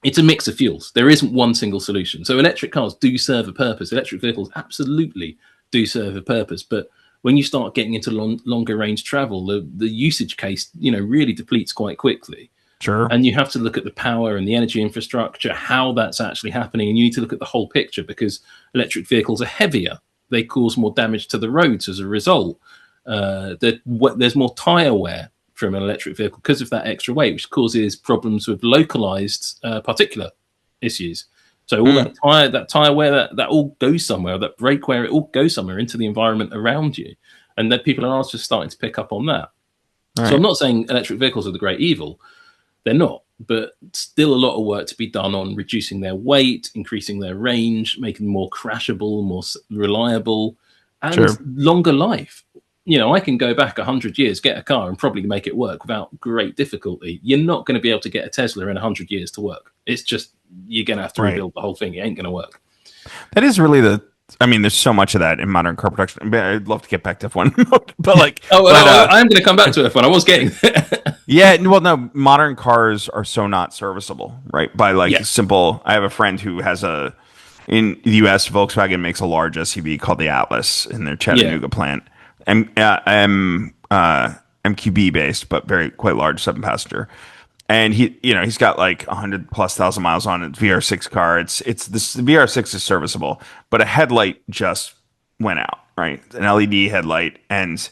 It's a mix of fuels. There isn't one single solution. So electric cars do serve a purpose. Electric vehicles absolutely do serve a purpose. But when you start getting into longer range travel, the usage case, really depletes quite quickly. Sure. And you have to look at the power and the energy infrastructure, how that's actually happening. And you need to look at the whole picture because electric vehicles are heavier. They cause more damage to the roads as a result. There's more tire wear from an electric vehicle because of that extra weight, which causes problems with localized particular issues. So all that tire wear, that all goes somewhere, that brake wear, it all goes somewhere into the environment around you. And that people are just starting to pick up on that. Right. So I'm not saying electric vehicles are the great evil. They're not, but still a lot of work to be done on reducing their weight, increasing their range, making them more crashable, more reliable, and longer life. I can go back 100 years, get a car, and probably make it work without great difficulty. You're not going to be able to get a Tesla in 100 years to work. It's just, you're going to have to rebuild the whole thing. It ain't going to work. That is really there's so much of that in modern car production. I mean, I'd love to get back to F1, but I'm going to come back to F1. I was getting there. Yeah, well, no, modern cars are so not serviceable, right? By simple, I have a friend who has in the US, Volkswagen makes a large SUV called the Atlas in their Chattanooga plant. MQB based, but quite large 7-passenger. And he's got like 100,000+ miles on it. VR6 car. The VR6 is serviceable, but a headlight just went out, right? An LED headlight, and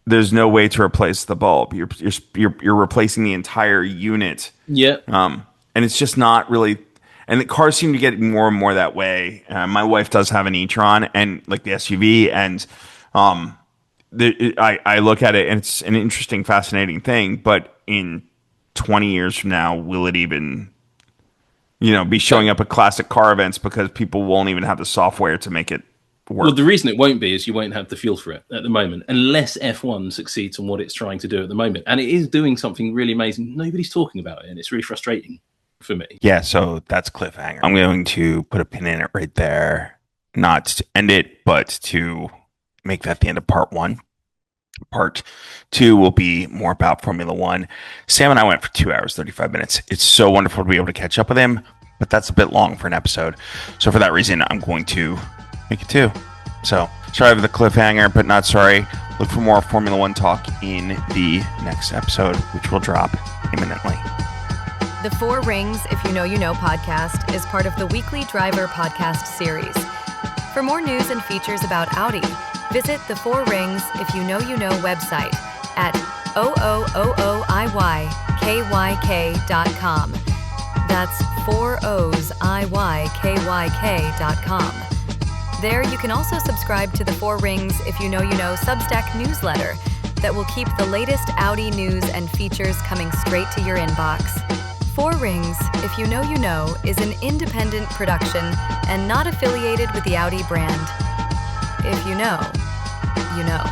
there's no way to replace the bulb. You're replacing the entire unit. Yeah. And it's just not really. And the cars seem to get more and more that way. My wife does have an e-tron and like the SUV, and I look at it and it's an interesting, fascinating thing. But in 20 years from now, will it even, be showing up at classic car events because people won't even have the software to make it work? Well, the reason it won't be is you won't have the fuel for it at the moment, unless F1 succeeds on what it's trying to do at the moment. And it is doing something really amazing. Nobody's talking about it, and it's really frustrating for me. Yeah, so that's cliffhanger. I'm going to put a pin in it right there, not to end it, but to make that the end of part 1. Part 2 will be more about Formula 1. Sam and I went for 2 hours, 35 minutes. It's so wonderful to be able to catch up with him, but that's a bit long for an episode. So for that reason, I'm going to make it 2. So sorry for the cliffhanger, but not sorry. Look for more Formula 1 talk in the next episode, which will drop imminently. The Four Rings, If You Know, You Know podcast is part of the Weekly Driver podcast series. For more news and features about Audi, visit the Four Rings If You Know, You Know website at 4OOOIYKYK.com. That's 4OOIYKYK.com. There you can also subscribe to the Four Rings If You Know You Know Substack newsletter that will keep the latest Audi news and features coming straight to your inbox. Four Rings If You Know You Know is an independent production and not affiliated with the Audi brand. If you know, you know.